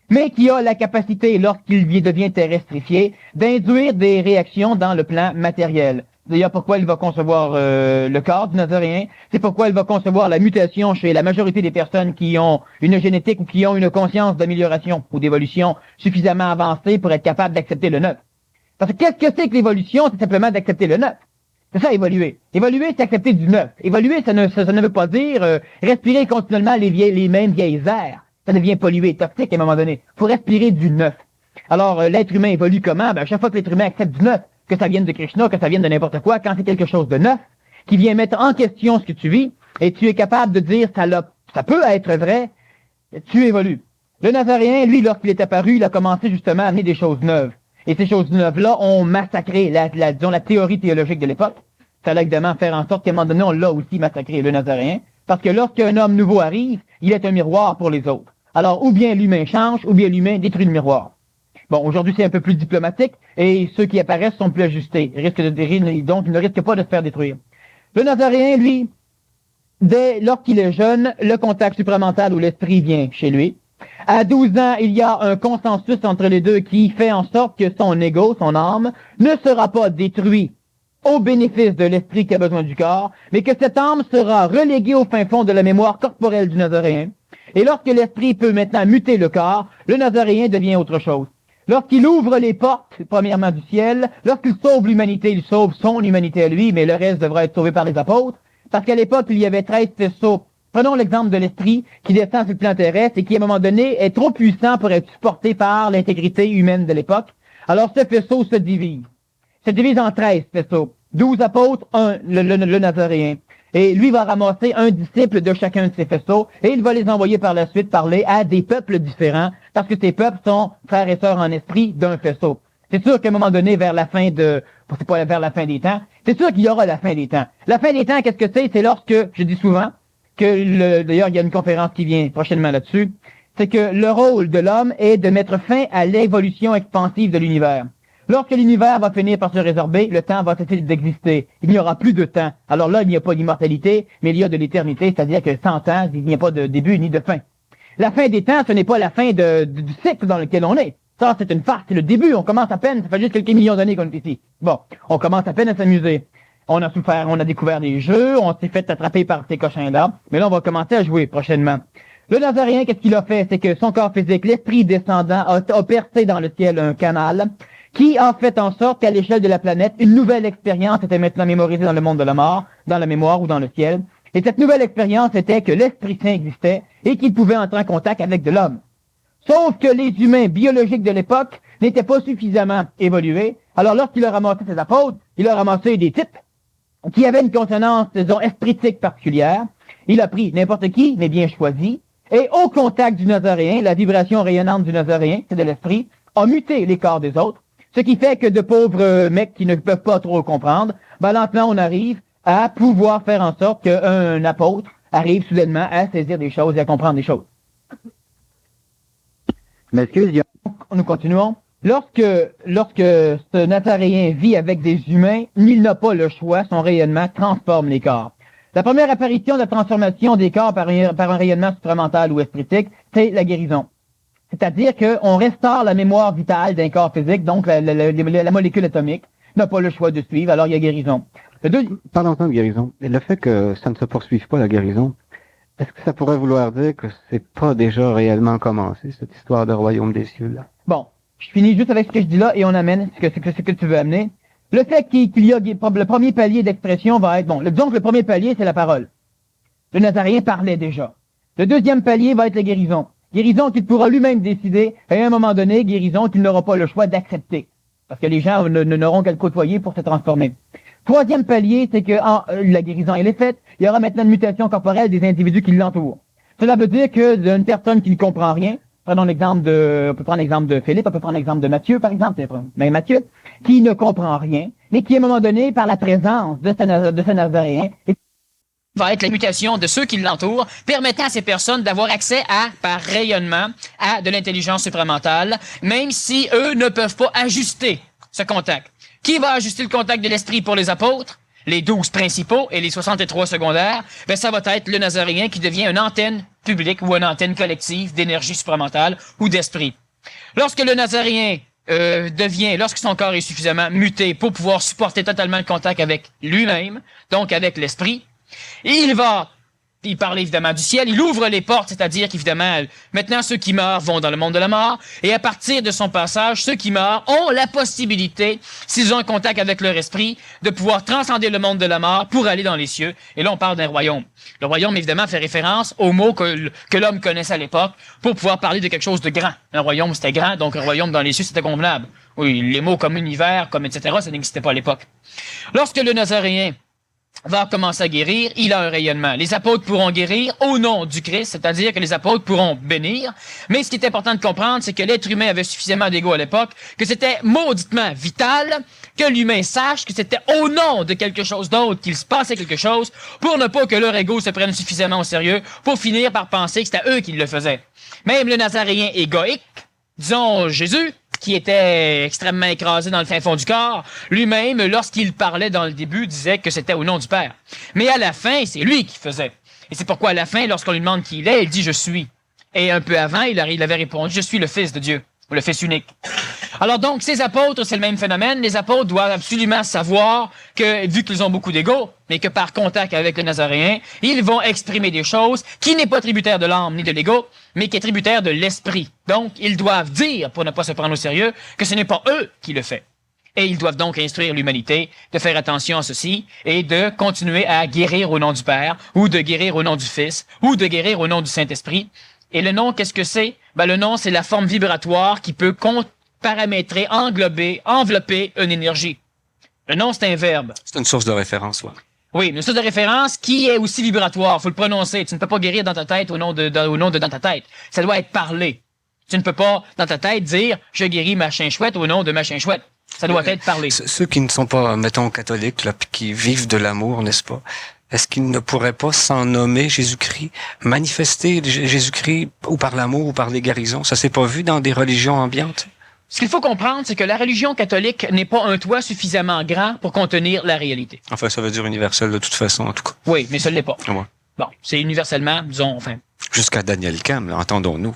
mais qui a la capacité, lorsqu'il devient terrestrifié, d'induire des réactions dans le plan matériel. D'ailleurs, pourquoi il va concevoir le corps du Nazaréen, c'est pourquoi il va concevoir la mutation chez la majorité des personnes qui ont une génétique ou qui ont une conscience d'amélioration ou d'évolution suffisamment avancée pour être capable d'accepter le neuf. Parce que qu'est-ce que c'est que l'évolution? C'est simplement d'accepter le neuf. C'est ça, évoluer. Évoluer, c'est accepter du neuf. Évoluer, ça ne veut pas dire respirer continuellement les mêmes vieilles airs. Ça devient pollué, toxique à un moment donné. Il faut respirer du neuf. Alors, l'être humain évolue comment? À chaque fois que l'être humain accepte du neuf, que ça vienne de Krishna, que ça vienne de n'importe quoi, quand c'est quelque chose de neuf, qui vient mettre en question ce que tu vis, et tu es capable de dire ça peut être vrai, tu évolues. Le Nazaréen, lui, lorsqu'il est apparu, il a commencé justement à amener des choses neuves. Et ces choses neuves-là ont massacré disons, la théorie théologique de l'époque. Ça allait évidemment faire en sorte qu'à un moment donné, on l'a aussi massacré, le Nazaréen. Parce que lorsqu'un homme nouveau arrive, il est un miroir pour les autres. Alors, ou bien l'humain change, ou bien l'humain détruit le miroir. Bon, aujourd'hui, c'est un peu plus diplomatique, et ceux qui apparaissent sont plus ajustés. Donc, ils ne risquent pas de se faire détruire. Le Nazaréen, lui, lorsqu'il est jeune, le contact supramental ou l'esprit vient chez lui. À 12 ans, il y a un consensus entre les deux qui fait en sorte que son ego, son âme, ne sera pas détruit au bénéfice de l'esprit qui a besoin du corps, mais que cette âme sera reléguée au fin fond de la mémoire corporelle du Nazaréen. Et lorsque l'esprit peut maintenant muter le corps, le Nazaréen devient autre chose. Lorsqu'il ouvre les portes, premièrement du ciel, lorsqu'il sauve l'humanité, il sauve son humanité à lui, mais le reste devra être sauvé par les apôtres, parce qu'à l'époque, il y avait 13 faisceaux. Prenons l'exemple de l'esprit qui descend sur le plan terrestre et qui, à un moment donné, est trop puissant pour être supporté par l'intégrité humaine de l'époque. Alors, ce faisceau se divise en 13 faisceaux. 12 apôtres, le Nazaréen. Et lui va ramasser un disciple de chacun de ces faisceaux et il va les envoyer par la suite parler à des peuples différents parce que ces peuples sont frères et sœurs en esprit d'un faisceau. C'est sûr qu'à un moment donné, vers la fin des temps, c'est sûr qu'il y aura la fin des temps. La fin des temps, qu'est-ce que c'est? C'est lorsque, je dis souvent, d'ailleurs, il y a une conférence qui vient prochainement là-dessus, c'est que le rôle de l'homme est de mettre fin à l'évolution expansive de l'univers. Lorsque l'univers va finir par se résorber, le temps va cesser d'exister. Il n'y aura plus de temps. Alors là, il n'y a pas d'immortalité, mais il y a de l'éternité, c'est-à-dire que 100 ans, il n'y a pas de début ni de fin. La fin des temps, ce n'est pas la fin du cycle dans lequel on est. Ça, c'est une farce, c'est le début. On commence à peine, ça fait juste quelques millions d'années qu'on est ici. Bon, on commence à peine à s'amuser. On a souffert, on a découvert des jeux, on s'est fait attraper par ces cochins-là, mais là, on va commencer à jouer prochainement. Le Nazaréen, qu'est-ce qu'il a fait? C'est que son corps physique, l'esprit descendant, a percé dans le ciel un canal qui a fait en sorte qu'à l'échelle de la planète, une nouvelle expérience était maintenant mémorisée dans le monde de la mort, dans la mémoire ou dans le ciel. Et cette nouvelle expérience était que l'Esprit Saint existait et qu'il pouvait entrer en contact avec de l'homme. Sauf que les humains biologiques de l'époque n'étaient pas suffisamment évolués. Alors lorsqu'il a ramassé ses apôtres, il a ramassé des types qui avaient une consonance, disons, espritique particulière. Il a pris n'importe qui, mais bien choisi. Et au contact du Nazaréen, la vibration rayonnante du Nazaréen, c'est de l'esprit, a muté les corps des autres. Ce qui fait que de pauvres mecs qui ne peuvent pas trop comprendre, lentement on arrive à pouvoir faire en sorte qu'un apôtre arrive soudainement à saisir des choses et à comprendre des choses. Mais nous continuons. Lorsque ce Nazaréen vit avec des humains, il n'a pas le choix, son rayonnement transforme les corps. La première apparition de la transformation des corps par un rayonnement supramental ou espritique, c'est la guérison. C'est-à-dire qu'on restaure la mémoire vitale d'un corps physique, donc la molécule atomique n'a pas le choix de suivre, alors il y a guérison.
Parlons de guérison. Et le fait que ça ne se poursuive pas, la guérison, Est-ce que ça pourrait vouloir dire que c'est pas déjà réellement commencé, cette histoire de royaume des cieux-là?
Bon, je finis juste avec ce que je dis là et on amène ce que tu veux amener. Le fait qu'il y a le premier palier d'expression va être, bon, donc le premier palier, c'est la parole. Le Nazaréen parlait déjà. Le deuxième palier va être la guérison. Guérison qu'il pourra lui-même décider, et à un moment donné, guérison qu'il n'aura pas le choix d'accepter. Parce que les gens n'auront qu'à le côtoyer pour se transformer. Troisième palier, c'est que la guérison elle est faite, il y aura maintenant une mutation corporelle des individus qui l'entourent. Cela veut dire que d'une personne qui ne comprend rien, on peut prendre l'exemple de Philippe, on peut prendre l'exemple de Matthieu, par exemple, mais Matthieu, qui ne comprend rien, mais qui, à un moment donné, par la présence de ce Nazaréen, va être la mutation de ceux qui l'entourent, permettant à ces personnes d'avoir accès par rayonnement, à de l'intelligence supramentale, même si eux ne peuvent pas ajuster ce contact. Qui va ajuster le contact de l'esprit pour les apôtres? Les 12 principaux et les 63 secondaires, ben ça va être le Nazaréen qui devient une antenne publique ou une antenne collective d'énergie supramentale ou d'esprit. Lorsque le Nazaréen lorsque son corps est suffisamment muté pour pouvoir supporter totalement le contact avec lui-même, donc avec l'esprit, il parle évidemment du ciel, il ouvre les portes, c'est-à-dire qu'évidemment, maintenant ceux qui meurent vont dans le monde de la mort, et à partir de son passage, ceux qui meurent ont la possibilité, s'ils ont un contact avec leur esprit, de pouvoir transcender le monde de la mort pour aller dans les cieux. Et là, on parle d'un royaume. Le royaume, évidemment, fait référence aux mots que l'homme connaissait à l'époque pour pouvoir parler de quelque chose de grand. Un royaume, c'était grand, donc un royaume dans les cieux, c'était convenable. Oui, les mots comme univers, comme etc., ça n'existait pas à l'époque. Lorsque le Nazaréen va commencer à guérir, il a un rayonnement. Les apôtres pourront guérir au nom du Christ, c'est-à-dire que les apôtres pourront bénir. Mais ce qui est important de comprendre, c'est que l'être humain avait suffisamment d'ego à l'époque, que c'était mauditement vital que l'humain sache que c'était au nom de quelque chose d'autre qu'il se passait quelque chose, pour ne pas que leur ego se prenne suffisamment au sérieux, pour finir par penser que c'était eux qui le faisaient. Même le Nazaréen égoïque, disons Jésus, qui était extrêmement écrasé dans le fin fond du corps, lui-même, lorsqu'il parlait dans le début, disait que c'était au nom du Père. Mais à la fin, c'est lui qui faisait. Et c'est pourquoi à la fin, lorsqu'on lui demande qui il est, il dit « Je suis ». Et un peu avant, il avait répondu « Je suis le Fils de Dieu », ou le Fils unique. Alors donc, ces apôtres, c'est le même phénomène. Les apôtres doivent absolument savoir que, vu qu'ils ont beaucoup d'ego, mais que par contact avec le Nazaréen, ils vont exprimer des choses qui n'est pas tributaire de l'âme ni de l'ego, mais qui est tributaire de l'esprit. Donc, ils doivent dire, pour ne pas se prendre au sérieux, que ce n'est pas eux qui le font. Et ils doivent donc instruire l'humanité de faire attention à ceci et de continuer à guérir au nom du Père, ou de guérir au nom du Fils, ou de guérir au nom du Saint-Esprit. Et le nom, qu'est-ce que c'est? Ben, le nom, c'est la forme vibratoire qui peut paramétrer, envelopper une énergie. Le nom, c'est un verbe.
C'est une source de référence, ouais.
Oui, une source de référence qui est aussi vibratoire. Faut le prononcer. Tu ne peux pas guérir dans ta tête au nom de dans ta tête. Ça doit être parlé. Tu ne peux pas, dans ta tête, dire « Je guéris machin chouette au nom de machin chouette ». Ça doit être parlé.
Ceux qui ne sont pas, mettons, catholiques, là, qui vivent de l'amour, n'est-ce pas? Est-ce qu'ils ne pourraient pas s'en nommer Jésus-Christ, manifester Jésus-Christ ou par l'amour ou par les guérisons? Ça s'est pas vu dans des religions ambiantes?
Ce qu'il faut comprendre, c'est que la religion catholique n'est pas un toit suffisamment grand pour contenir la réalité.
Enfin, ça veut dire universel de toute façon, en tout cas.
Oui, mais ça ne l'est pas.
Ouais.
Bon, c'est universellement, disons, enfin...
Jusqu'à Daniel Cam, là, entendons-nous.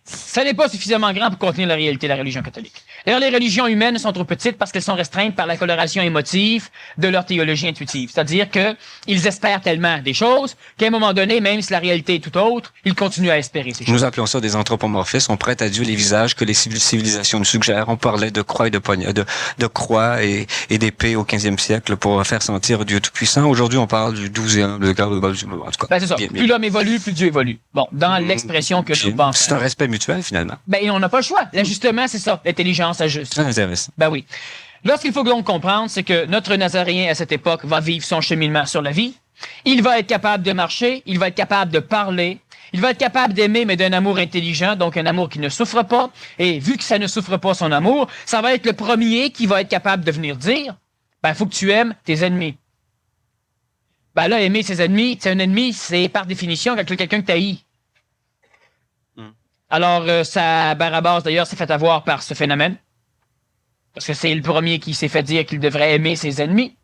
Ça n'est pas suffisamment grand pour contenir la réalité de la religion catholique. D'ailleurs, les religions humaines sont trop petites parce qu'elles sont restreintes par la coloration émotive de leur théologie intuitive. C'est-à-dire que ils espèrent tellement des choses qu'à un moment donné, même si la réalité est tout autre, ils continuent à espérer ces choses.
Nous appelons ça des anthropomorphismes. On prête à Dieu les visages que les civilisations nous suggèrent. On parlait de croix et de croix et d'épée au 15e siècle pour faire sentir Dieu tout-puissant. Aujourd'hui, on parle du 12e, en tout cas.
Ben, c'est ça. Plus l'homme évolue, plus Dieu évolue. Bon, dans l'expression que nous pensons.
C'est un respect mutuel, finalement.
Ben, on n'a pas le choix. L'ajustement, c'est ça. L'intelligence ajuste.
Très intéressant.
Ben oui. Là, ce qu'il faut donc comprendre, c'est que notre Nazaréen, à cette époque, va vivre son cheminement sur la vie. Il va être capable de marcher, il va être capable de parler, il va être capable d'aimer, mais d'un amour intelligent, donc un amour qui ne souffre pas. Et vu que ça ne souffre pas, son amour, ça va être le premier qui va être capable de venir dire, ben, faut que tu aimes tes ennemis. Ben là, aimer ses ennemis, c'est un ennemi, c'est par définition quelqu'un que t'haïs. Alors, Barabbas, d'ailleurs, s'est fait avoir par ce phénomène. Parce que c'est le premier qui s'est fait dire qu'il devrait aimer ses ennemis.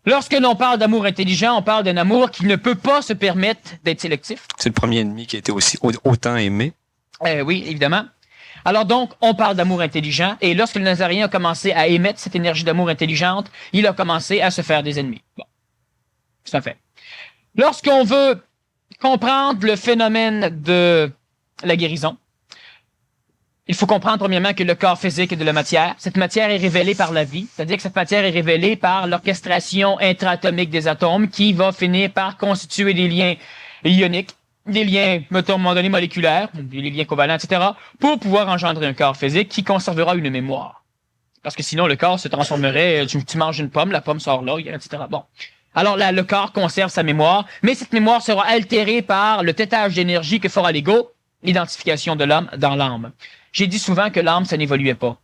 Lorsque l'on parle d'amour intelligent, on parle d'un amour qui ne peut pas se permettre d'être sélectif.
C'est le premier ennemi qui a été aussi autant aimé.
Oui, évidemment. Alors donc, on parle d'amour intelligent, et lorsque le Nazaréen a commencé à émettre cette énergie d'amour intelligente, il a commencé à se faire des ennemis. Bon, c'est un fait. Lorsqu'on veut comprendre le phénomène de la guérison, il faut comprendre premièrement que le corps physique est de la matière. Cette matière est révélée par la vie, c'est-à-dire que cette matière est révélée par l'orchestration intra-atomique des atomes qui va finir par constituer des liens ioniques, des liens, mettons, à un moment donné, moléculaires, des liens covalents, etc., pour pouvoir engendrer un corps physique qui conservera une mémoire. Parce que sinon, le corps se transformerait, tu manges une pomme, la pomme sort là, etc. Bon. Alors là, le corps conserve sa mémoire, mais cette mémoire sera altérée par le tétage d'énergie que fera l'ego, l'identification de l'homme dans l'âme. J'ai dit souvent que l'âme, ça n'évoluait pas.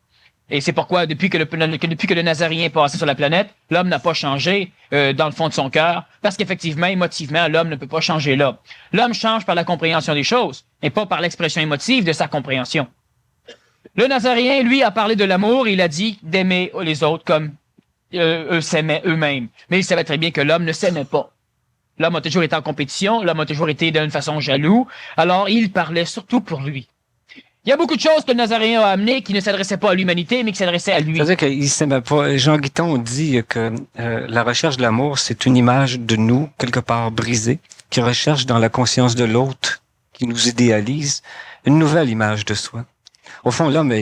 Et c'est pourquoi, depuis que le Nazaréen est passé sur la planète, l'homme n'a pas changé dans le fond de son cœur, parce qu'effectivement, émotivement, l'homme ne peut pas changer là. L'homme change par la compréhension des choses, et pas par l'expression émotive de sa compréhension. Le Nazaréen, lui, a parlé de l'amour, il a dit d'aimer les autres comme eux s'aimaient eux-mêmes. Mais il savait très bien que l'homme ne s'aimait pas. L'homme a toujours été en compétition, l'homme a toujours été d'une façon jaloux, alors il parlait surtout pour lui. Il y a beaucoup de choses que le Nazaréen a amenées qui ne s'adressaient pas à l'humanité, mais qui s'adressaient à lui.
C'est-à-dire qu'il s'aimait pas. Jean Guiton dit que la recherche de l'amour, c'est une image de nous, quelque part brisée, qui recherche dans la conscience de l'autre, qui nous idéalise, une nouvelle image de soi. Au fond, l'homme,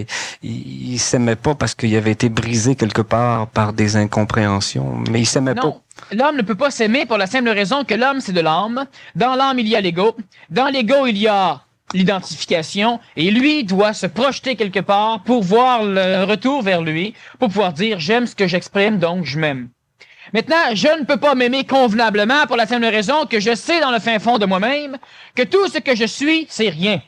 il s'aimait pas parce qu'il avait été brisé quelque part par des incompréhensions, mais il s'aimait pas.
Non, l'homme ne peut pas s'aimer pour la simple raison que l'homme, c'est de l'âme. Dans l'âme, il y a l'ego. Dans l'ego, il y a l'identification, et lui doit se projeter quelque part pour voir le retour vers lui, pour pouvoir dire « j'aime ce que j'exprime, donc je m'aime ». Maintenant, je ne peux pas m'aimer convenablement pour la simple raison que je sais dans le fin fond de moi-même que tout ce que je suis, c'est rien.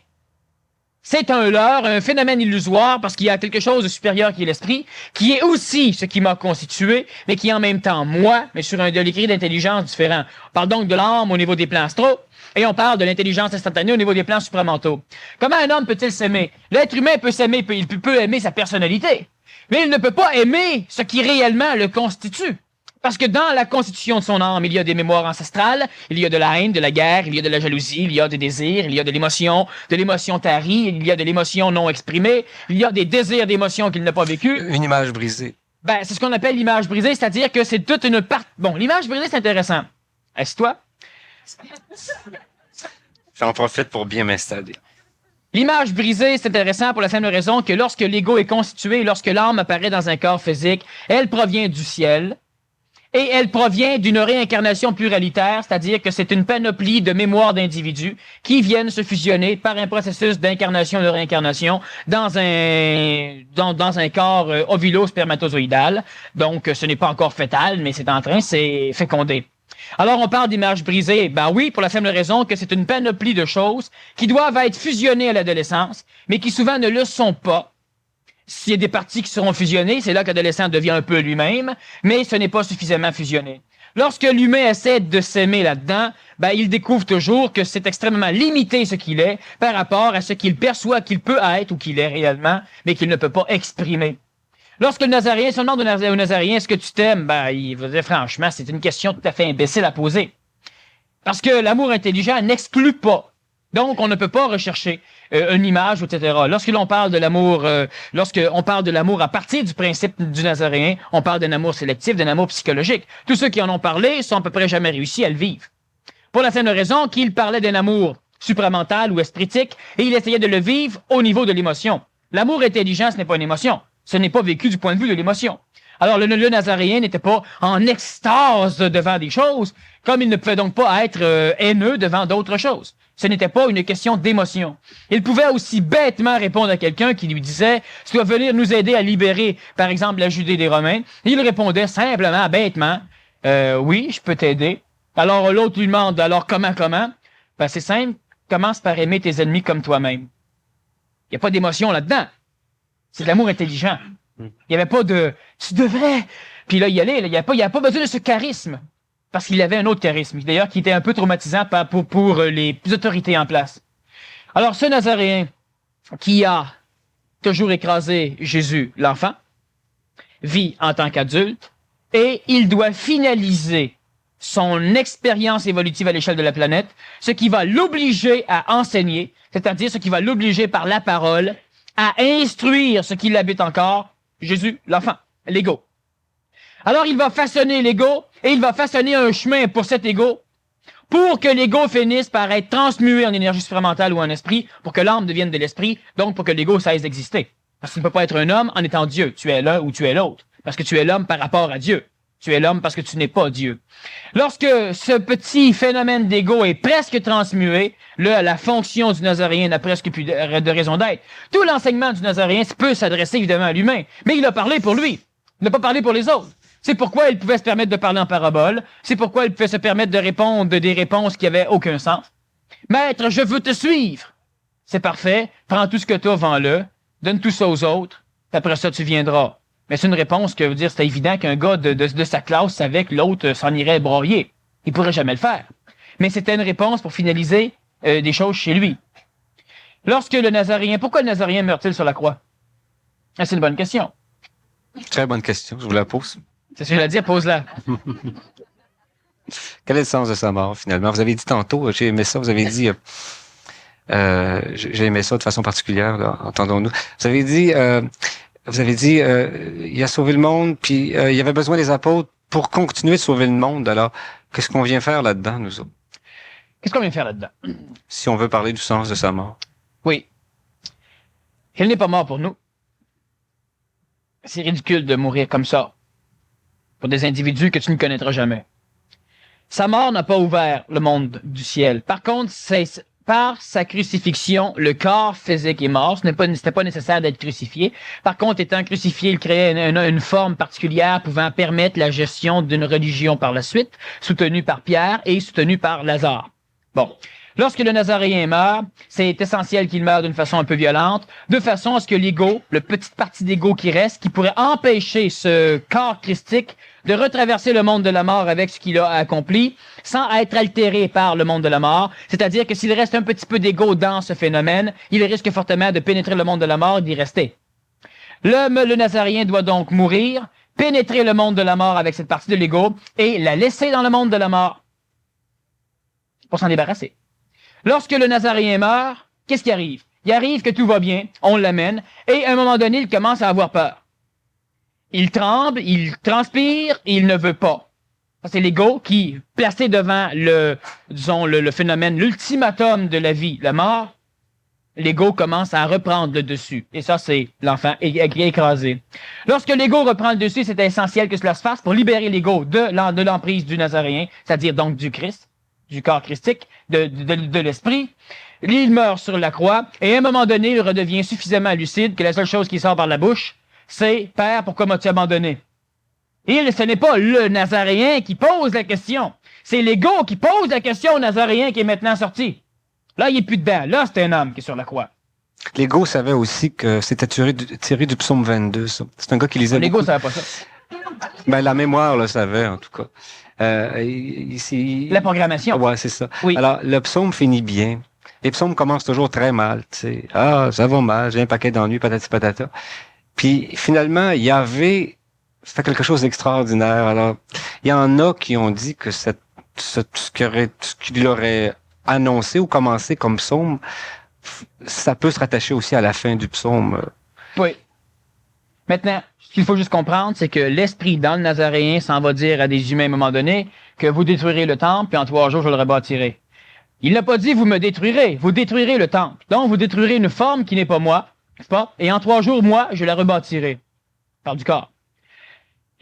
C'est un leurre, un phénomène illusoire, parce qu'il y a quelque chose de supérieur qui est l'esprit, qui est aussi ce qui m'a constitué, mais qui est en même temps moi, mais sur un degré d'intelligence différent. On parle donc de l'âme au niveau des plans astraux, et on parle de l'intelligence instantanée au niveau des plans supramentaux. Comment un homme peut-il s'aimer? L'être humain peut s'aimer, il peut aimer sa personnalité, mais il ne peut pas aimer ce qui réellement le constitue. Parce que dans la constitution de son âme, il y a des mémoires ancestrales, il y a de la haine, de la guerre, il y a de la jalousie, il y a des désirs, il y a de l'émotion tarie, il y a de l'émotion non exprimée, il y a des désirs d'émotion qu'il n'a pas vécu.
Une image brisée.
Ben, c'est ce qu'on appelle l'image brisée, c'est-à-dire que c'est toute une part... Bon, l'image brisée, c'est intéressant. Assieds-toi.
J'en profite pour bien m'installer.
L'image brisée, c'est intéressant pour la simple raison que lorsque l'ego est constitué, lorsque l'âme apparaît dans un corps physique, elle provient du ciel. Et elle provient d'une réincarnation pluralitaire, c'est-à-dire que c'est une panoplie de mémoires d'individus qui viennent se fusionner par un processus d'incarnation et de réincarnation dans un corps ovulo-spermatozoïdal. Donc, ce n'est pas encore fœtal, mais c'est fécondé. Alors, on parle d'image brisée. Ben oui, pour la simple raison que c'est une panoplie de choses qui doivent être fusionnées à l'adolescence, mais qui souvent ne le sont pas. S'il y a des parties qui seront fusionnées, c'est là que l'adolescent devient un peu lui-même, mais ce n'est pas suffisamment fusionné. Lorsque l'humain essaie de s'aimer là-dedans, ben, il découvre toujours que c'est extrêmement limité ce qu'il est par rapport à ce qu'il perçoit qu'il peut être ou qu'il est réellement, mais qu'il ne peut pas exprimer. Lorsque le Nazaréen, si on demande au Nazaréen, est-ce que tu t'aimes? Ben, il va dire franchement, c'est une question tout à fait imbécile à poser. Parce que l'amour intelligent n'exclut pas. Donc, on ne peut pas rechercher une image, etc. Lorsque l'on parle de l'amour, lorsqu'on parle de l'amour à partir du principe du Nazaréen, on parle d'un amour sélectif, d'un amour psychologique. Tous ceux qui en ont parlé sont à peu près jamais réussi à le vivre. Pour la simple raison qu'il parlait d'un amour supramental ou espritique, et il essayait de le vivre au niveau de l'émotion. L'amour intelligent, ce n'est pas une émotion. Ce n'est pas vécu du point de vue de l'émotion. Alors, le Nazaréen n'était pas en extase devant des choses, comme il ne pouvait donc pas être haineux devant d'autres choses. Ce n'était pas une question d'émotion. Il pouvait aussi bêtement répondre à quelqu'un qui lui disait « Tu dois venir nous aider à libérer, par exemple, la Judée des Romains. » Il répondait simplement, bêtement « Oui, je peux t'aider. » Alors, l'autre lui demande « Alors, comment? » Ben, c'est simple. Commence par aimer tes ennemis comme toi-même. Il n'y a pas d'émotion là-dedans. C'est de l'amour intelligent. Il n'y avait pas de « Tu devrais... » Puis là, il y allait. Il n'y a pas besoin de ce charisme. Parce qu'il avait un autre charisme, d'ailleurs, qui était un peu traumatisant pour les autorités en place. Alors, ce Nazaréen qui a toujours écrasé Jésus, l'enfant, vit en tant qu'adulte, et il doit finaliser son expérience évolutive à l'échelle de la planète, ce qui va l'obliger à enseigner, c'est-à-dire ce qui va l'obliger par la parole à instruire ce qui l'habite encore, Jésus, l'enfant, l'ego. Alors, il va façonner l'ego, et il va façonner un chemin pour cet ego, pour que l'ego finisse par être transmué en énergie supramentale ou en esprit, pour que l'âme devienne de l'esprit, donc pour que l'ego cesse d'exister. Parce que tu ne peux pas être un homme en étant Dieu. Tu es l'un ou tu es l'autre. Parce que tu es l'homme par rapport à Dieu. Tu es l'homme parce que tu n'es pas Dieu. Lorsque ce petit phénomène d'ego est presque transmué, là, la fonction du Nazaréen n'a presque plus de raison d'être. Tout l'enseignement du Nazaréen peut s'adresser évidemment à l'humain, mais il a parlé pour lui. Il n'a pas parlé pour les autres. C'est pourquoi il pouvait se permettre de parler en parabole. C'est pourquoi il pouvait se permettre de répondre des réponses qui avaient aucun sens. Maître, je veux te suivre. C'est parfait. Prends tout ce que tu as, vends-le. Donne tout ça aux autres. Après ça, tu viendras. Mais c'est une réponse que, veut dire, c'était évident qu'un gars de sa classe savait que l'autre s'en irait broyer. Il pourrait jamais le faire. Mais c'était une réponse pour finaliser des choses chez lui. Lorsque le Nazaréen... Pourquoi le Nazaréen meurt-il sur la croix? Ah, c'est une bonne question.
Très bonne question, je vous la pose.
C'est ce que je voulais dire, pose-la.
Quel est le sens de sa mort, finalement? Vous avez dit tantôt, j'ai aimé ça, vous avez dit... j'ai aimé ça de façon particulière, là, entendons-nous. Vous avez dit, il a sauvé le monde, puis il y avait besoin des apôtres pour continuer de sauver le monde. Alors, qu'est-ce qu'on vient faire là-dedans, nous autres?
Qu'est-ce qu'on vient faire là-dedans?
Si on veut parler du sens de sa mort.
Oui. Il n'est pas mort pour nous. C'est ridicule de mourir comme ça. Pour des individus que tu ne connaîtras jamais. Sa mort n'a pas ouvert le monde du ciel. Par contre, c'est par sa crucifixion, le corps physique est mort. C'était pas nécessaire d'être crucifié. Par contre, étant crucifié, il créait une forme particulière pouvant permettre la gestion d'une religion par la suite, soutenue par Pierre et soutenue par Lazare. Bon. Lorsque le Nazaréen meurt, c'est essentiel qu'il meure d'une façon un peu violente, de façon à ce que l'ego, le petite partie d'ego qui reste, qui pourrait empêcher ce corps christique de retraverser le monde de la mort avec ce qu'il a accompli, sans être altéré par le monde de la mort. C'est-à-dire que s'il reste un petit peu d'ego dans ce phénomène, il risque fortement de pénétrer le monde de la mort et d'y rester. Le Nazaréen doit donc mourir, pénétrer le monde de la mort avec cette partie de l'ego et la laisser dans le monde de la mort pour s'en débarrasser. Lorsque le Nazaréen meurt, qu'est-ce qui arrive? Il arrive que tout va bien, on l'amène, et à un moment donné, il commence à avoir peur. Il tremble, il transpire, et il ne veut pas. C'est l'ego qui, placé devant le phénomène, l'ultimatum de la vie, la mort, l'ego commence à reprendre le dessus. Et ça, c'est l'enfant écrasé. Lorsque l'ego reprend le dessus, c'est essentiel que cela se fasse pour libérer l'ego de l'emprise du Nazaréen, c'est-à-dire donc du Christ, du corps christique, de l'esprit. Il meurt sur la croix, et à un moment donné, il redevient suffisamment lucide que la seule chose qui sort par la bouche, c'est « Père, pourquoi m'as-tu abandonné? » Ce n'est pas le Nazaréen qui pose la question, c'est l'ego qui pose la question au Nazaréen qui est maintenant sorti. Là, il n'est plus dedans. Là, c'est un homme qui est sur la croix.
L'ego savait aussi que c'était tiré du psaume 22, ça. C'est un gars qui lisait
L'ego
beaucoup.
savait pas ça.
Ben, la mémoire le savait, en tout cas.
La programmation.
Ouais, c'est ça.
Oui.
Alors, le psaume finit bien. Les psaumes commencent toujours très mal, tu sais. Ah, ça va mal, j'ai un paquet d'ennuis, patati patata. Puis, finalement, il y avait fait quelque chose d'extraordinaire. Alors, il y en a qui ont dit que ce qu'il aurait annoncé ou commencé comme psaume, ça peut se rattacher aussi à la fin du psaume.
Oui. Maintenant, ce qu'il faut juste comprendre, c'est que l'esprit dans le Nazaréen s'en va dire à des humains à un moment donné que vous détruirez le temple, puis en 3 jours, je le rebâtirai. Il n'a pas dit vous me détruirez, vous détruirez le temple. Donc, vous détruirez une forme qui n'est pas moi, n'est-ce pas? Et en 3 jours, moi, je la rebâtirai. Par du corps.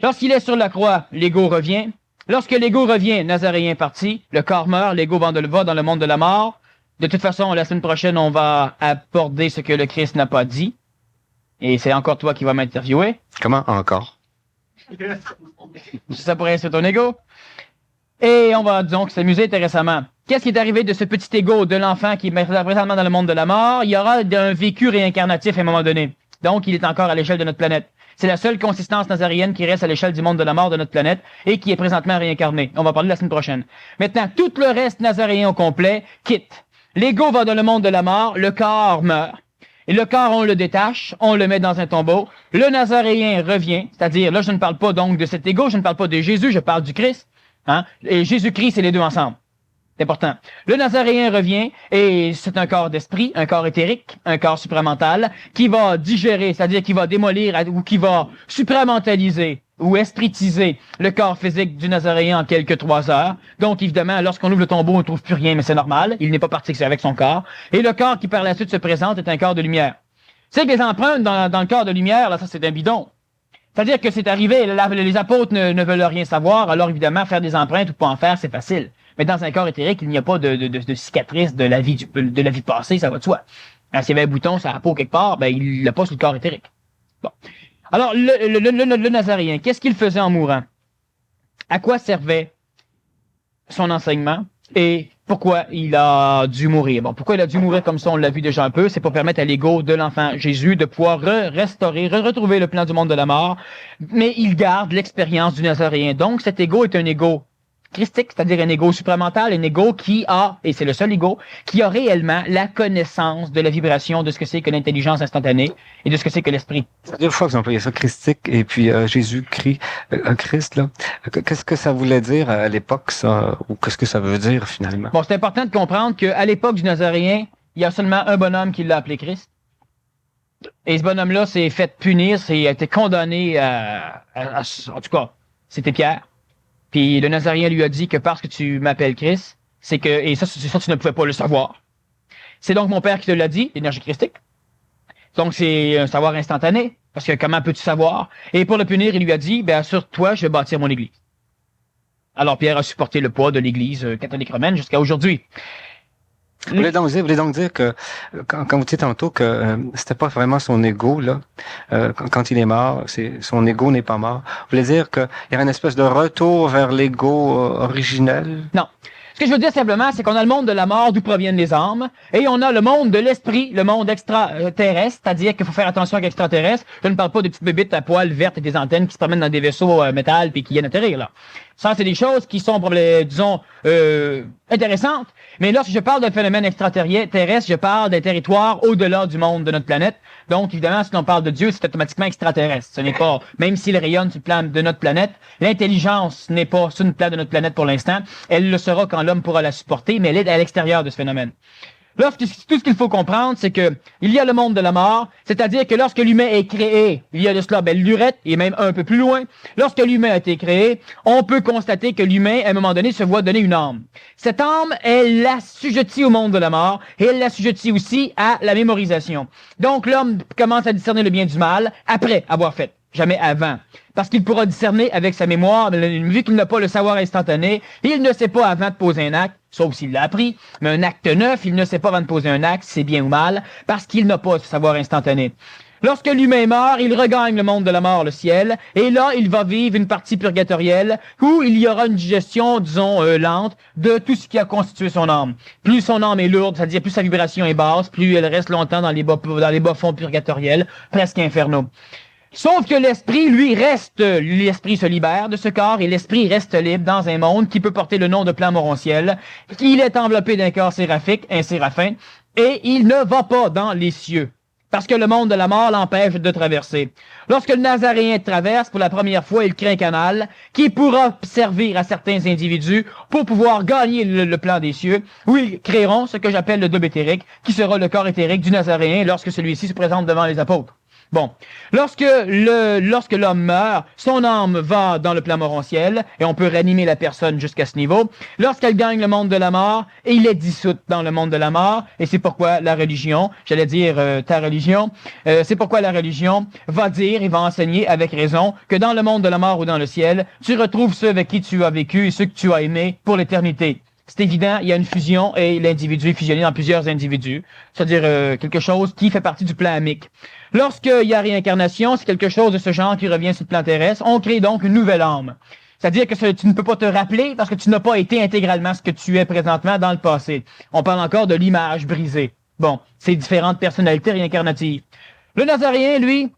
Lorsqu'il est sur la croix, l'ego revient. Lorsque l'ego revient, Nazaréen est parti, le corps meurt, l'ego va dans le monde de la mort. De toute façon, la semaine prochaine, on va aborder ce que le Christ n'a pas dit. Et c'est encore toi qui vas m'interviewer.
Comment encore?
Ça pourrait être ton ego. Et on va donc s'amuser intéressamment. Qu'est-ce qui est arrivé de ce petit ego de l'enfant qui est présentement dans le monde de la mort? Il y aura un vécu réincarnatif à un moment donné. Donc, il est encore à l'échelle de notre planète. C'est la seule consistance nazaréenne qui reste à l'échelle du monde de la mort de notre planète et qui est présentement réincarnée. On va parler la semaine prochaine. Maintenant, tout le reste nazaréen au complet quitte. L'ego va dans le monde de la mort, le corps meurt. Et le corps, on le détache, on le met dans un tombeau. Le Nazaréen revient, c'est-à-dire, là, je ne parle pas donc de cet ego, je ne parle pas de Jésus, je parle du Christ. Hein? Et Jésus-Christ, c'est les deux ensemble. C'est important. Le Nazaréen revient, et c'est un corps d'esprit, un corps éthérique, un corps supramental, qui va digérer, c'est-à-dire qui va démolir ou qui va supramentaliser ou espritisiser le corps physique du Nazaréen en quelques 3 heures. Donc, évidemment, lorsqu'on ouvre le tombeau, on ne trouve plus rien, mais c'est normal. Il n'est pas parti avec son corps. Et le corps qui, par la suite, se présente est un corps de lumière. C'est que les empreintes dans le corps de lumière, là, ça, c'est un bidon. C'est-à-dire que c'est arrivé, les apôtres ne veulent rien savoir, alors évidemment, faire des empreintes ou pas en faire, c'est facile. Mais dans un corps éthérique, il n'y a pas de cicatrice de la vie passée, ça va de soi. Alors, s'il y avait un bouton sur la peau quelque part, ben, il l'a pas sur le corps éthérique. Bon. Alors, le Nazaréen, qu'est-ce qu'il faisait en mourant? À quoi servait son enseignement? Et pourquoi il a dû mourir? Bon, pourquoi il a dû mourir comme ça, on l'a vu déjà un peu, c'est pour permettre à l'ego de l'enfant Jésus de pouvoir retrouver le plan du monde de la mort, mais il garde l'expérience du Nazaréen. Donc, cet ego est un ego christique, c'est-à-dire un ego supramental, un ego qui a, et c'est le seul ego, qui a réellement la connaissance de la vibration de ce que c'est que l'intelligence instantanée et de ce que c'est que l'esprit.
C'est 2 fois que vous employez ça, christique, et puis Jésus-Christ, Christ, là. Qu'est-ce que ça voulait dire à l'époque, ça, ou qu'est-ce que ça veut dire finalement?
Bon, c'est important de comprendre qu'à l'époque du Nazaréen, il y a seulement un bonhomme qui l'a appelé Christ. Et ce bonhomme-là s'est fait punir, a été condamné en tout cas, c'était Pierre. Puis le Nazaréen lui a dit que parce que tu m'appelles Christ, c'est que, et ça, c'est ça, tu ne pouvais pas le savoir. C'est donc mon père qui te l'a dit, l'énergie christique. Donc c'est un savoir instantané, parce que comment peux-tu savoir? Et pour le punir, il lui a dit, ben sur toi, je vais bâtir mon église. Alors Pierre a supporté le poids de l'église catholique romaine jusqu'à aujourd'hui.
Vous voulez donc dire que, quand vous dites tantôt que c'était pas vraiment son ego, là, quand il est mort, son ego n'est pas mort. Vous voulez dire qu'il y a une espèce de retour vers l'ego originel?
Non. Ce que je veux dire simplement, c'est qu'on a le monde de la mort d'où proviennent les âmes, et on a le monde de l'esprit, le monde extraterrestre, c'est-à-dire qu'il faut faire attention avec l'extraterrestre. Je ne parle pas des petites bébites à poils vertes et des antennes qui se promènent dans des vaisseaux métal puis qui viennent atterrir, là. Ça, c'est des choses qui sont, disons, intéressantes. Mais lorsque je parle d'un phénomène extraterrestre, je parle d'un territoire au-delà du monde de notre planète. Donc, évidemment, si on parle de Dieu, c'est automatiquement extraterrestre. Ce n'est pas, même s'il rayonne sur le plan de notre planète, l'intelligence n'est pas sur le plan de notre planète pour l'instant. Elle le sera quand l'homme pourra la supporter, mais elle est à l'extérieur de ce phénomène. Lorsque tout ce qu'il faut comprendre, c'est que il y a le monde de la mort, c'est-à-dire que lorsque l'humain est créé, il y a de cela belle lurette, et même un peu plus loin, lorsque l'humain a été créé, on peut constater que l'humain, à un moment donné, se voit donner une âme. Cette âme, elle l'assujettit au monde de la mort, et elle l'assujettit aussi à la mémorisation. Donc l'homme commence à discerner le bien du mal après avoir fait. Jamais avant. Parce qu'il pourra discerner avec sa mémoire, vu qu'il n'a pas le savoir instantané, il ne sait pas avant de poser un acte, sauf s'il l'a appris, mais un acte neuf, il ne sait pas avant de poser un acte, c'est bien ou mal, parce qu'il n'a pas ce savoir instantané. Lorsque l'humain meurt, il regagne le monde de la mort, le ciel, et là, il va vivre une partie purgatorielle où il y aura une digestion, disons, lente de tout ce qui a constitué son âme. Plus son âme est lourde, c'est-à-dire plus sa vibration est basse, plus elle reste longtemps dans les bas fonds purgatoriels, presque infernaux. Sauf que l'esprit, lui, l'esprit se libère de ce corps et l'esprit reste libre dans un monde qui peut porter le nom de plan morontiel. Il est enveloppé d'un corps séraphique, un séraphin, et il ne va pas dans les cieux. Parce que le monde de la mort l'empêche de traverser. Lorsque le Nazaréen traverse, pour la première fois, il crée un canal qui pourra servir à certains individus pour pouvoir gagner le plan des cieux, où ils créeront ce que j'appelle le double éthérique, qui sera le corps éthérique du Nazaréen lorsque celui-ci se présente devant les apôtres. Bon, lorsque l'homme meurt, son âme va dans le plan morontiel et on peut réanimer la personne jusqu'à ce niveau. Lorsqu'elle gagne le monde de la mort, et il est dissoute dans le monde de la mort, et c'est pourquoi la religion, j'allais dire ta religion, c'est pourquoi la religion va dire et va enseigner avec raison que dans le monde de la mort ou dans le ciel, tu retrouves ceux avec qui tu as vécu et ceux que tu as aimés pour l'éternité. C'est évident, il y a une fusion et l'individu est fusionné dans plusieurs individus, c'est-à-dire quelque chose qui fait partie du plan amique. Lorsqu'il y a réincarnation, c'est quelque chose de ce genre qui revient sur le plan terrestre, on crée donc une nouvelle âme. C'est-à-dire que tu ne peux pas te rappeler parce que tu n'as pas été intégralement ce que tu es présentement dans le passé. On parle encore de l'image brisée. Bon, c'est différentes personnalités réincarnatives. Le Nazaréen, lui,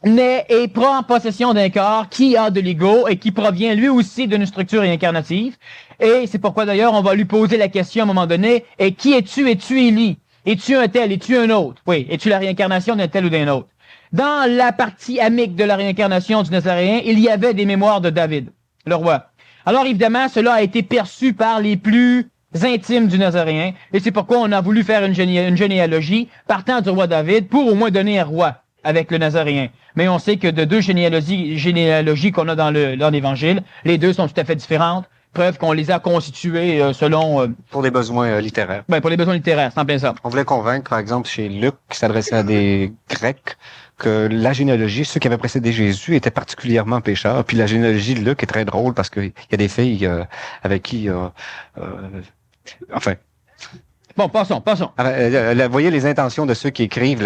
naît et prend possession d'un corps qui a de l'ego et qui provient lui aussi d'une structure réincarnative. Et c'est pourquoi d'ailleurs on va lui poser la question à un moment donné, et qui es-tu? Es-tu Élie? Es-tu un tel? Es-tu un autre? Oui, es-tu la réincarnation d'un tel ou d'un autre? Dans la partie amique de la réincarnation du Nazaréen, il y avait des mémoires de David, le roi. Alors évidemment, cela a été perçu par les plus intimes du Nazaréen, et c'est pourquoi on a voulu faire une généalogie partant du roi David pour au moins donner un roi avec le Nazaréen. Mais on sait que de deux généalogies qu'on a dans l'Évangile, les deux sont tout à fait différentes. Preuve qu'on les a constituées selon...
Pour des besoins littéraires.
pour les besoins littéraires, c'est en plein ça.
On voulait convaincre, par exemple, chez Luc, qui s'adressait à des Grecs, que la généalogie, ceux qui avaient précédé Jésus, étaient particulièrement pécheurs. Puis la généalogie de Luc est très drôle parce qu'il y a des filles avec qui... enfin...
Bon, passons.
Vous voyez les intentions de ceux qui écrivent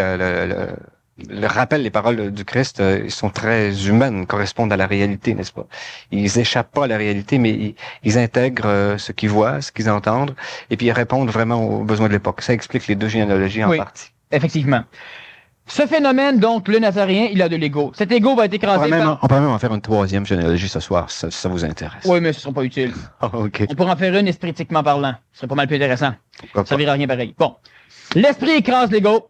le rappel des paroles du Christ, ils sont très humaines, correspondent à la réalité, n'est-ce pas? Ils échappent pas à la réalité, mais ils intègrent ce qu'ils voient, ce qu'ils entendent, et puis ils répondent vraiment aux besoins de l'époque. Ça explique les deux généalogies en partie.
Effectivement. Ce phénomène, donc, le Nazaréen, il a de l'ego. Cet ego va être écrasé
On pourrait même en faire une troisième généalogie ce soir, ça vous intéresse.
Oui, mais ce ne sera pas utile.
OK.
On pourra en faire une espritiquement parlant. Ce serait pas mal plus intéressant.
Pourquoi
Ça ne servira à rien pareil. Bon. L'esprit écrase l'ego.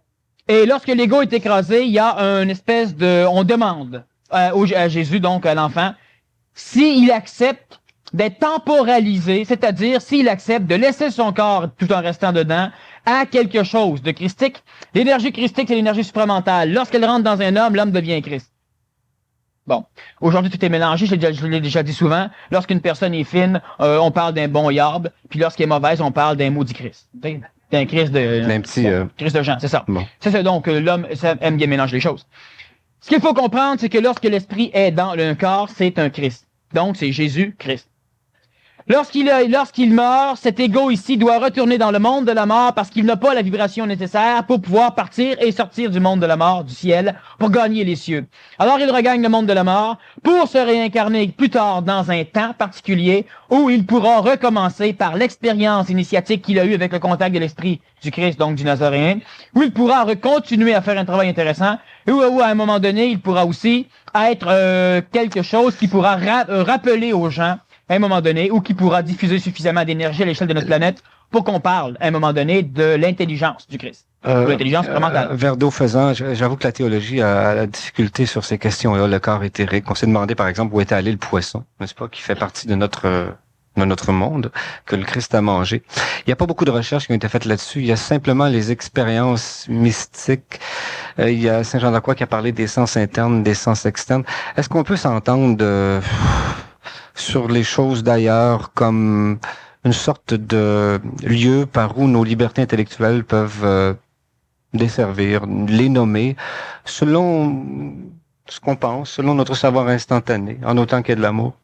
Et lorsque l'ego est écrasé, il y a une espèce de... On demande à Jésus, donc à l'enfant, s'il accepte d'être temporalisé, c'est-à-dire s'il accepte de laisser son corps, tout en restant dedans, à quelque chose de christique. L'énergie christique, c'est l'énergie supramentale. Lorsqu'elle rentre dans un homme, l'homme devient Christ. Bon. Aujourd'hui, tout est mélangé, je l'ai déjà dit souvent. Lorsqu'une personne est fine, on parle d'un bon yarb, puis lorsqu'elle est mauvaise, on parle d'un maudit Christ. D'un Christ de...
Un petit...
Christ de Jean, c'est ça.
Bon.
C'est ça, donc l'homme aime bien mélanger les choses. Ce qu'il faut comprendre, c'est que lorsque l'esprit est dans un corps, c'est un Christ. Donc, c'est Jésus-Christ. Lorsqu'il meurt, cet ego ici doit retourner dans le monde de la mort parce qu'il n'a pas la vibration nécessaire pour pouvoir partir et sortir du monde de la mort, du ciel, pour gagner les cieux. Alors il regagne le monde de la mort pour se réincarner plus tard dans un temps particulier où il pourra recommencer par l'expérience initiatique qu'il a eue avec le contact de l'esprit du Christ, donc du Nazaréen, où il pourra continuer à faire un travail intéressant, où à un moment donné, il pourra aussi être quelque chose qui pourra rappeler aux gens à un moment donné, ou qui pourra diffuser suffisamment d'énergie à l'échelle de notre planète pour qu'on parle, à un moment donné, de l'intelligence du Christ. L'intelligence supramentale.
Verdeau faisant, j'avoue que la théologie a la difficulté sur ces questions-là, le corps éthérique. On s'est demandé, par exemple, où était allé le poisson, n'est-ce pas, qui fait partie de notre monde, que le Christ a mangé. Il n'y a pas beaucoup de recherches qui ont été faites là-dessus. Il y a simplement les expériences mystiques. Il y a Saint Jean d'Acroix qui a parlé des sens internes, des sens externes. Est-ce qu'on peut s'entendre sur les choses d'ailleurs comme une sorte de lieu par où nos libertés intellectuelles peuvent desservir, les nommer, selon ce qu'on pense, selon notre savoir instantané, en autant qu'il y ait de l'amour?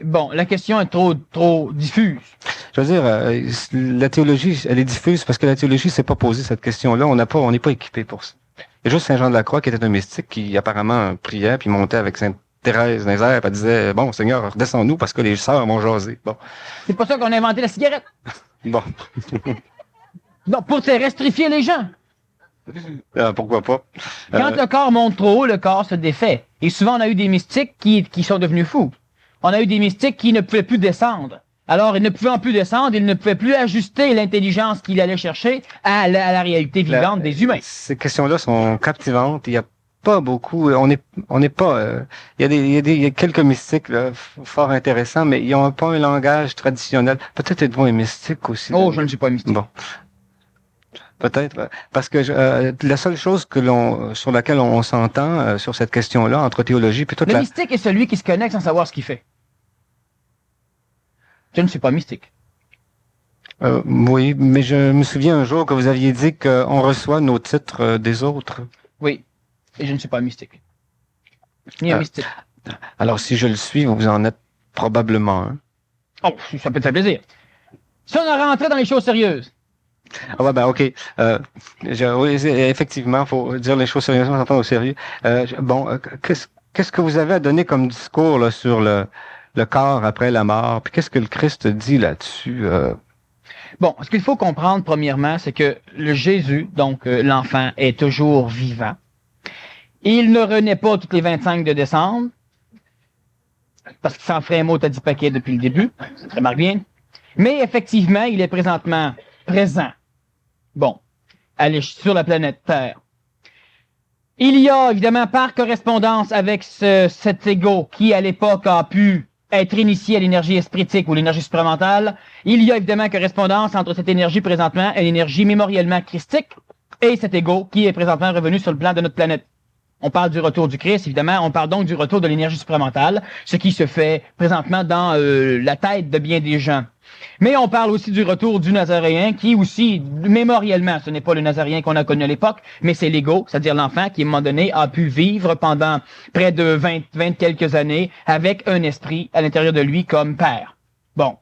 Bon, la question est trop diffuse.
Je veux dire, la théologie, elle est diffuse parce que la théologie s'est pas posé cette question-là. On n'est pas équipé pour ça. Il y a juste Saint Jean de la Croix qui était un mystique qui apparemment priait puis montait avec Sainte Thérèse dans les airs, elle disait, bon, Seigneur, redescends-nous parce que les sœurs m'ont jasé. Bon.
C'est pas ça qu'on a inventé la cigarette.
Bon.
Non, pour restrifier les gens.
Pourquoi pas?
Quand le corps monte trop haut, le corps se défait. Et souvent, on a eu des mystiques qui sont devenus fous. On a eu des mystiques qui ne pouvaient plus descendre. Alors, ils ne pouvaient plus descendre, ils ne pouvaient plus ajuster l'intelligence qu'il allait chercher à la réalité vivante des humains.
Ces questions-là sont captivantes. Il y a pas beaucoup. On n'est pas. Il y a quelques mystiques là, fort intéressants, mais ils ont pas un langage traditionnel. Peut-être êtes-vous un mystique aussi.
Oh, je ne suis pas mystique.
Bon. Peut-être, parce que la seule chose sur laquelle on s'entend sur cette question-là, entre théologie puis toute
Le mystique est celui qui se connecte sans savoir ce qu'il fait. Je ne suis pas mystique.
Oui, mais je me souviens un jour que vous aviez dit qu'on reçoit nos titres des autres.
Oui, et je ne suis pas mystique. Ni un mystique.
Alors, si je le suis, vous en êtes probablement un.
Oh, ça peut te faire plaisir. Si on a rentré dans les choses sérieuses.
Ah ouais, ben ok. Oui, effectivement, faut dire les choses sérieusement, s'entendre au sérieux. Qu'est-ce que vous avez à donner comme discours là, sur le corps après la mort? Puis qu'est-ce que le Christ dit là-dessus?
Bon, ce qu'il faut comprendre premièrement, c'est que le Jésus, donc l'enfant, est toujours vivant. Il ne renaît pas toutes les 25 de décembre, parce qu'il s'en ferait un mot à 10 paquets depuis le début, ça remarque bien. Mais effectivement, il est présentement présent. Bon, sur la planète Terre. Il y a évidemment par correspondance avec cet ego qui à l'époque a pu être initié à l'énergie espritique ou l'énergie supramentale, il y a évidemment correspondance entre cette énergie présentement et l'énergie mémoriellement christique et cet ego qui est présentement revenu sur le plan de notre planète. On parle du retour du Christ, évidemment. On parle donc du retour de l'énergie supramentale, ce qui se fait présentement dans la tête de bien des gens. Mais on parle aussi du retour du Nazaréen, qui aussi, mémoriellement, ce n'est pas le Nazaréen qu'on a connu à l'époque, mais c'est l'ego, c'est-à-dire l'enfant qui, à un moment donné, a pu vivre pendant près de 20 quelques années avec un esprit à l'intérieur de lui comme père. Bon.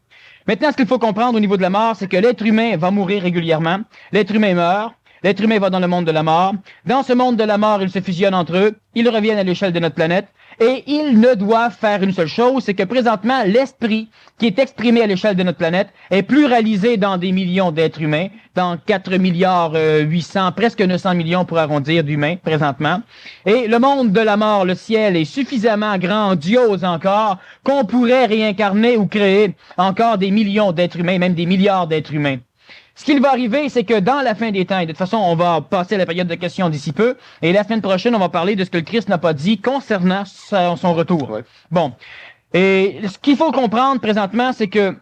Maintenant, ce qu'il faut comprendre au niveau de la mort, c'est que l'être humain va mourir régulièrement. L'être humain meurt. L'être humain va dans le monde de la mort. Dans ce monde de la mort, ils se fusionnent entre eux. Ils reviennent à l'échelle de notre planète. Et ils ne doivent faire une seule chose, c'est que présentement, l'esprit qui est exprimé à l'échelle de notre planète est pluralisé dans des millions d'êtres humains, dans 4 milliards 800, presque 900 millions pour arrondir d'humains présentement. Et le monde de la mort, le ciel, est suffisamment grandiose encore qu'on pourrait réincarner ou créer encore des millions d'êtres humains, même des milliards d'êtres humains. Ce qui va arriver, c'est que dans la fin des temps, et de toute façon, on va passer à la période de questions d'ici peu, et la semaine prochaine, on va parler de ce que le Christ n'a pas dit concernant son retour. Ouais. Bon. Et ce qu'il faut comprendre présentement, c'est que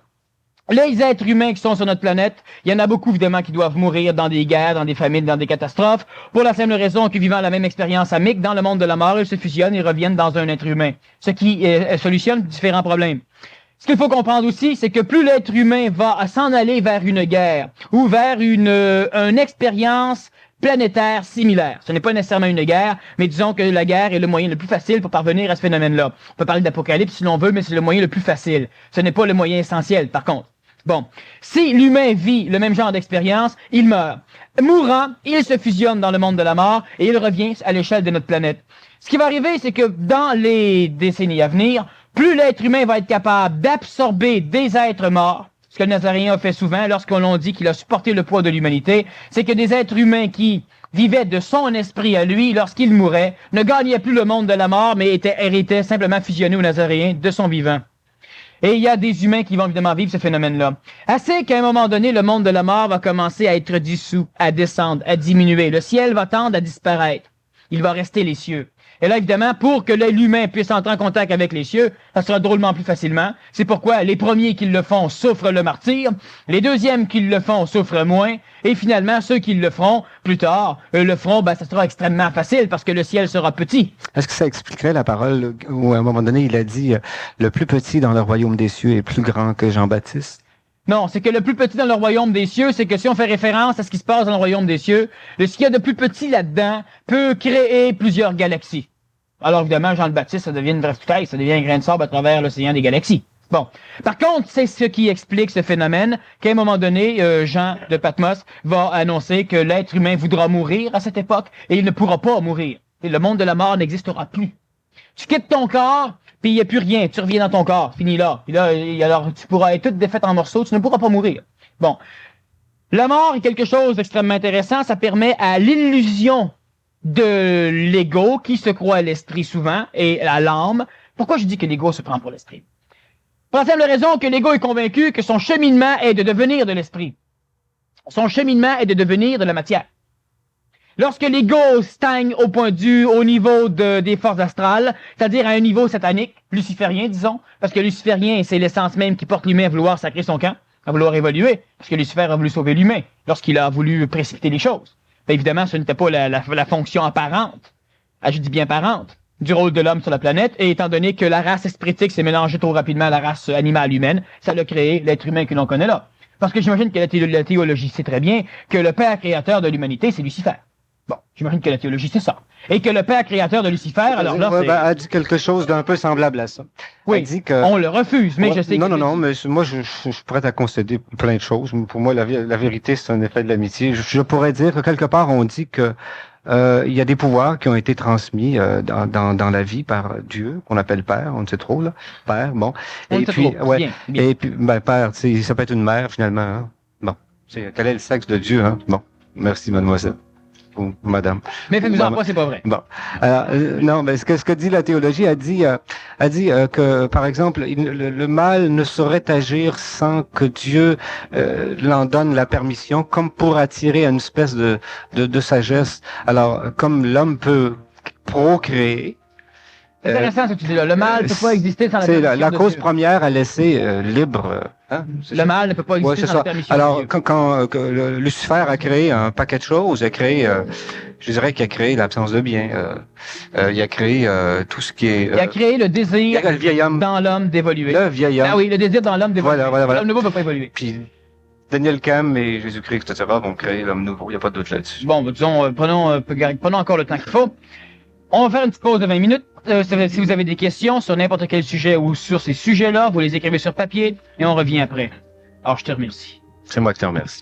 les êtres humains qui sont sur notre planète, il y en a beaucoup évidemment qui doivent mourir dans des guerres, dans des famines, dans des catastrophes, pour la simple raison que vivant la même expérience amique, dans le monde de la mort, ils se fusionnent et reviennent dans un être humain, ce qui solutionne différents problèmes. Ce qu'il faut comprendre aussi, c'est que plus l'être humain va s'en aller vers une guerre ou vers une expérience planétaire similaire. Ce n'est pas nécessairement une guerre, mais disons que la guerre est le moyen le plus facile pour parvenir à ce phénomène-là. On peut parler d'apocalypse si l'on veut, mais c'est le moyen le plus facile. Ce n'est pas le moyen essentiel, par contre. Bon, si l'humain vit le même genre d'expérience, il meurt. Mourant, il se fusionne dans le monde de la mort et il revient à l'échelle de notre planète. Ce qui va arriver, c'est que dans les décennies à venir, plus l'être humain va être capable d'absorber des êtres morts, ce que le Nazaréen a fait souvent lorsqu'on dit qu'il a supporté le poids de l'humanité, c'est que des êtres humains qui vivaient de son esprit à lui lorsqu'il mourait, ne gagnaient plus le monde de la mort, mais héritaient simplement fusionnés au Nazaréen de son vivant. Et il y a des humains qui vont évidemment vivre ce phénomène-là. Assez qu'à un moment donné, le monde de la mort va commencer à être dissous, à descendre, à diminuer. Le ciel va tendre à disparaître. Il va rester les cieux. Et là, évidemment, pour que l'humain puisse entrer en contact avec les cieux, ça sera drôlement plus facilement. C'est pourquoi les premiers qui le font souffrent le martyre, les deuxièmes qui le font souffrent moins, et finalement, ceux qui le feront plus tard, le feront, ça sera extrêmement facile parce que le ciel sera petit.
Est-ce que ça expliquerait la parole où, à un moment donné, il a dit « Le plus petit dans le royaume des cieux est plus grand que Jean-Baptiste » ?
Non, c'est que le plus petit dans le royaume des cieux, c'est que si on fait référence à ce qui se passe dans le royaume des cieux, ce qu'il y a de plus petit là-dedans peut créer plusieurs galaxies. Alors évidemment, Jean-Baptiste, ça devient une vraie foutaise, ça devient un grain de sable à travers l'océan des galaxies. Bon. Par contre, c'est ce qui explique ce phénomène, qu'à un moment donné, Jean de Patmos va annoncer que l'être humain voudra mourir à cette époque, et il ne pourra pas mourir. Et le monde de la mort n'existera plus. Tu quittes ton corps, puis il n'y a plus rien, tu reviens dans ton corps, fini là. Et là, alors tu pourras être toute défaite en morceaux, tu ne pourras pas mourir. Bon. La mort est quelque chose d'extrêmement intéressant, ça permet à l'illusion de l'ego qui se croit l'esprit souvent, et à l'âme. Pourquoi je dis que l'ego se prend pour l'esprit? Pour la simple raison que l'ego est convaincu que son cheminement est de devenir de l'esprit. Son cheminement est de devenir de la matière. Lorsque l'ego stagne au niveau des forces astrales, c'est-à-dire à un niveau satanique, luciférien, disons, parce que luciférien, c'est l'essence même qui porte l'humain à vouloir sacrer son camp, à vouloir évoluer, parce que Lucifer a voulu sauver l'humain lorsqu'il a voulu précipiter les choses. Bien, évidemment, ce n'était pas la fonction apparente, je dis bien apparente, du rôle de l'homme sur la planète, et étant donné que la race espritique s'est mélangée trop rapidement à la race animale humaine, ça l'a créé l'être humain que l'on connaît là. Parce que j'imagine que la théologie sait très bien que le père créateur de l'humanité, c'est Lucifer. Bon, j'imagine que la théologie, c'est ça. Et que le père créateur de Lucifer, alors là, c'est...
a dit quelque chose d'un peu semblable à ça.
Oui,
dit que...
on le refuse, mais je sais que...
Non, mais moi, je suis prêt à concéder plein de choses. Pour moi, la vérité, c'est un effet de l'amitié. Je pourrais dire que quelque part, on dit que il y a des pouvoirs qui ont été transmis dans la vie par Dieu, qu'on appelle Père, on ne sait trop, là. Père, bon.
Et puis, bien.
Et puis, Père, ça peut être une mère, finalement. Hein? Bon. Quel est le sexe de Dieu, hein? Bon. Merci, mademoiselle. Ou madame.
Mais faites-vous-en pas, c'est pas vrai.
Bon. Non, mais ce que dit la théologie, a dit que, par exemple, le mal ne saurait agir sans que Dieu l'en donne la permission, comme pour attirer à une espèce de sagesse. Alors, comme l'homme peut procréer,
C'est intéressant ce que tu dis là. Le mal ne peut pas exister sans la
C'est
permission
la
de
cause
Dieu.
première à laisser libre. Hein?
Le mal ne peut pas
Ouais,
exister
c'est
sans la
ça.
permission
Alors,
de Dieu.
quand Lucifer a créé un paquet de choses, il a créé, je dirais qu'il a créé l'absence de bien. Il a créé tout ce qui est...
Il a créé le
il
désir
y a le vieil homme.
dans l'homme d'évoluer.
Le vieil homme.
Ah oui, le désir dans l'homme d'évoluer.
Voilà.
L'homme nouveau ne peut pas évoluer.
Puis Daniel Cam et Jésus-Christ, etc. vont créer l'homme nouveau. Il n'y a pas de doute là-dessus.
Bon, disons, prenons encore le temps qu'il faut. On va faire une petite pause de 20 minutes. Si vous avez des questions sur n'importe quel sujet ou sur ces sujets-là, vous les écrivez sur papier et on revient après. Alors, je te remercie.
C'est moi qui te remercie.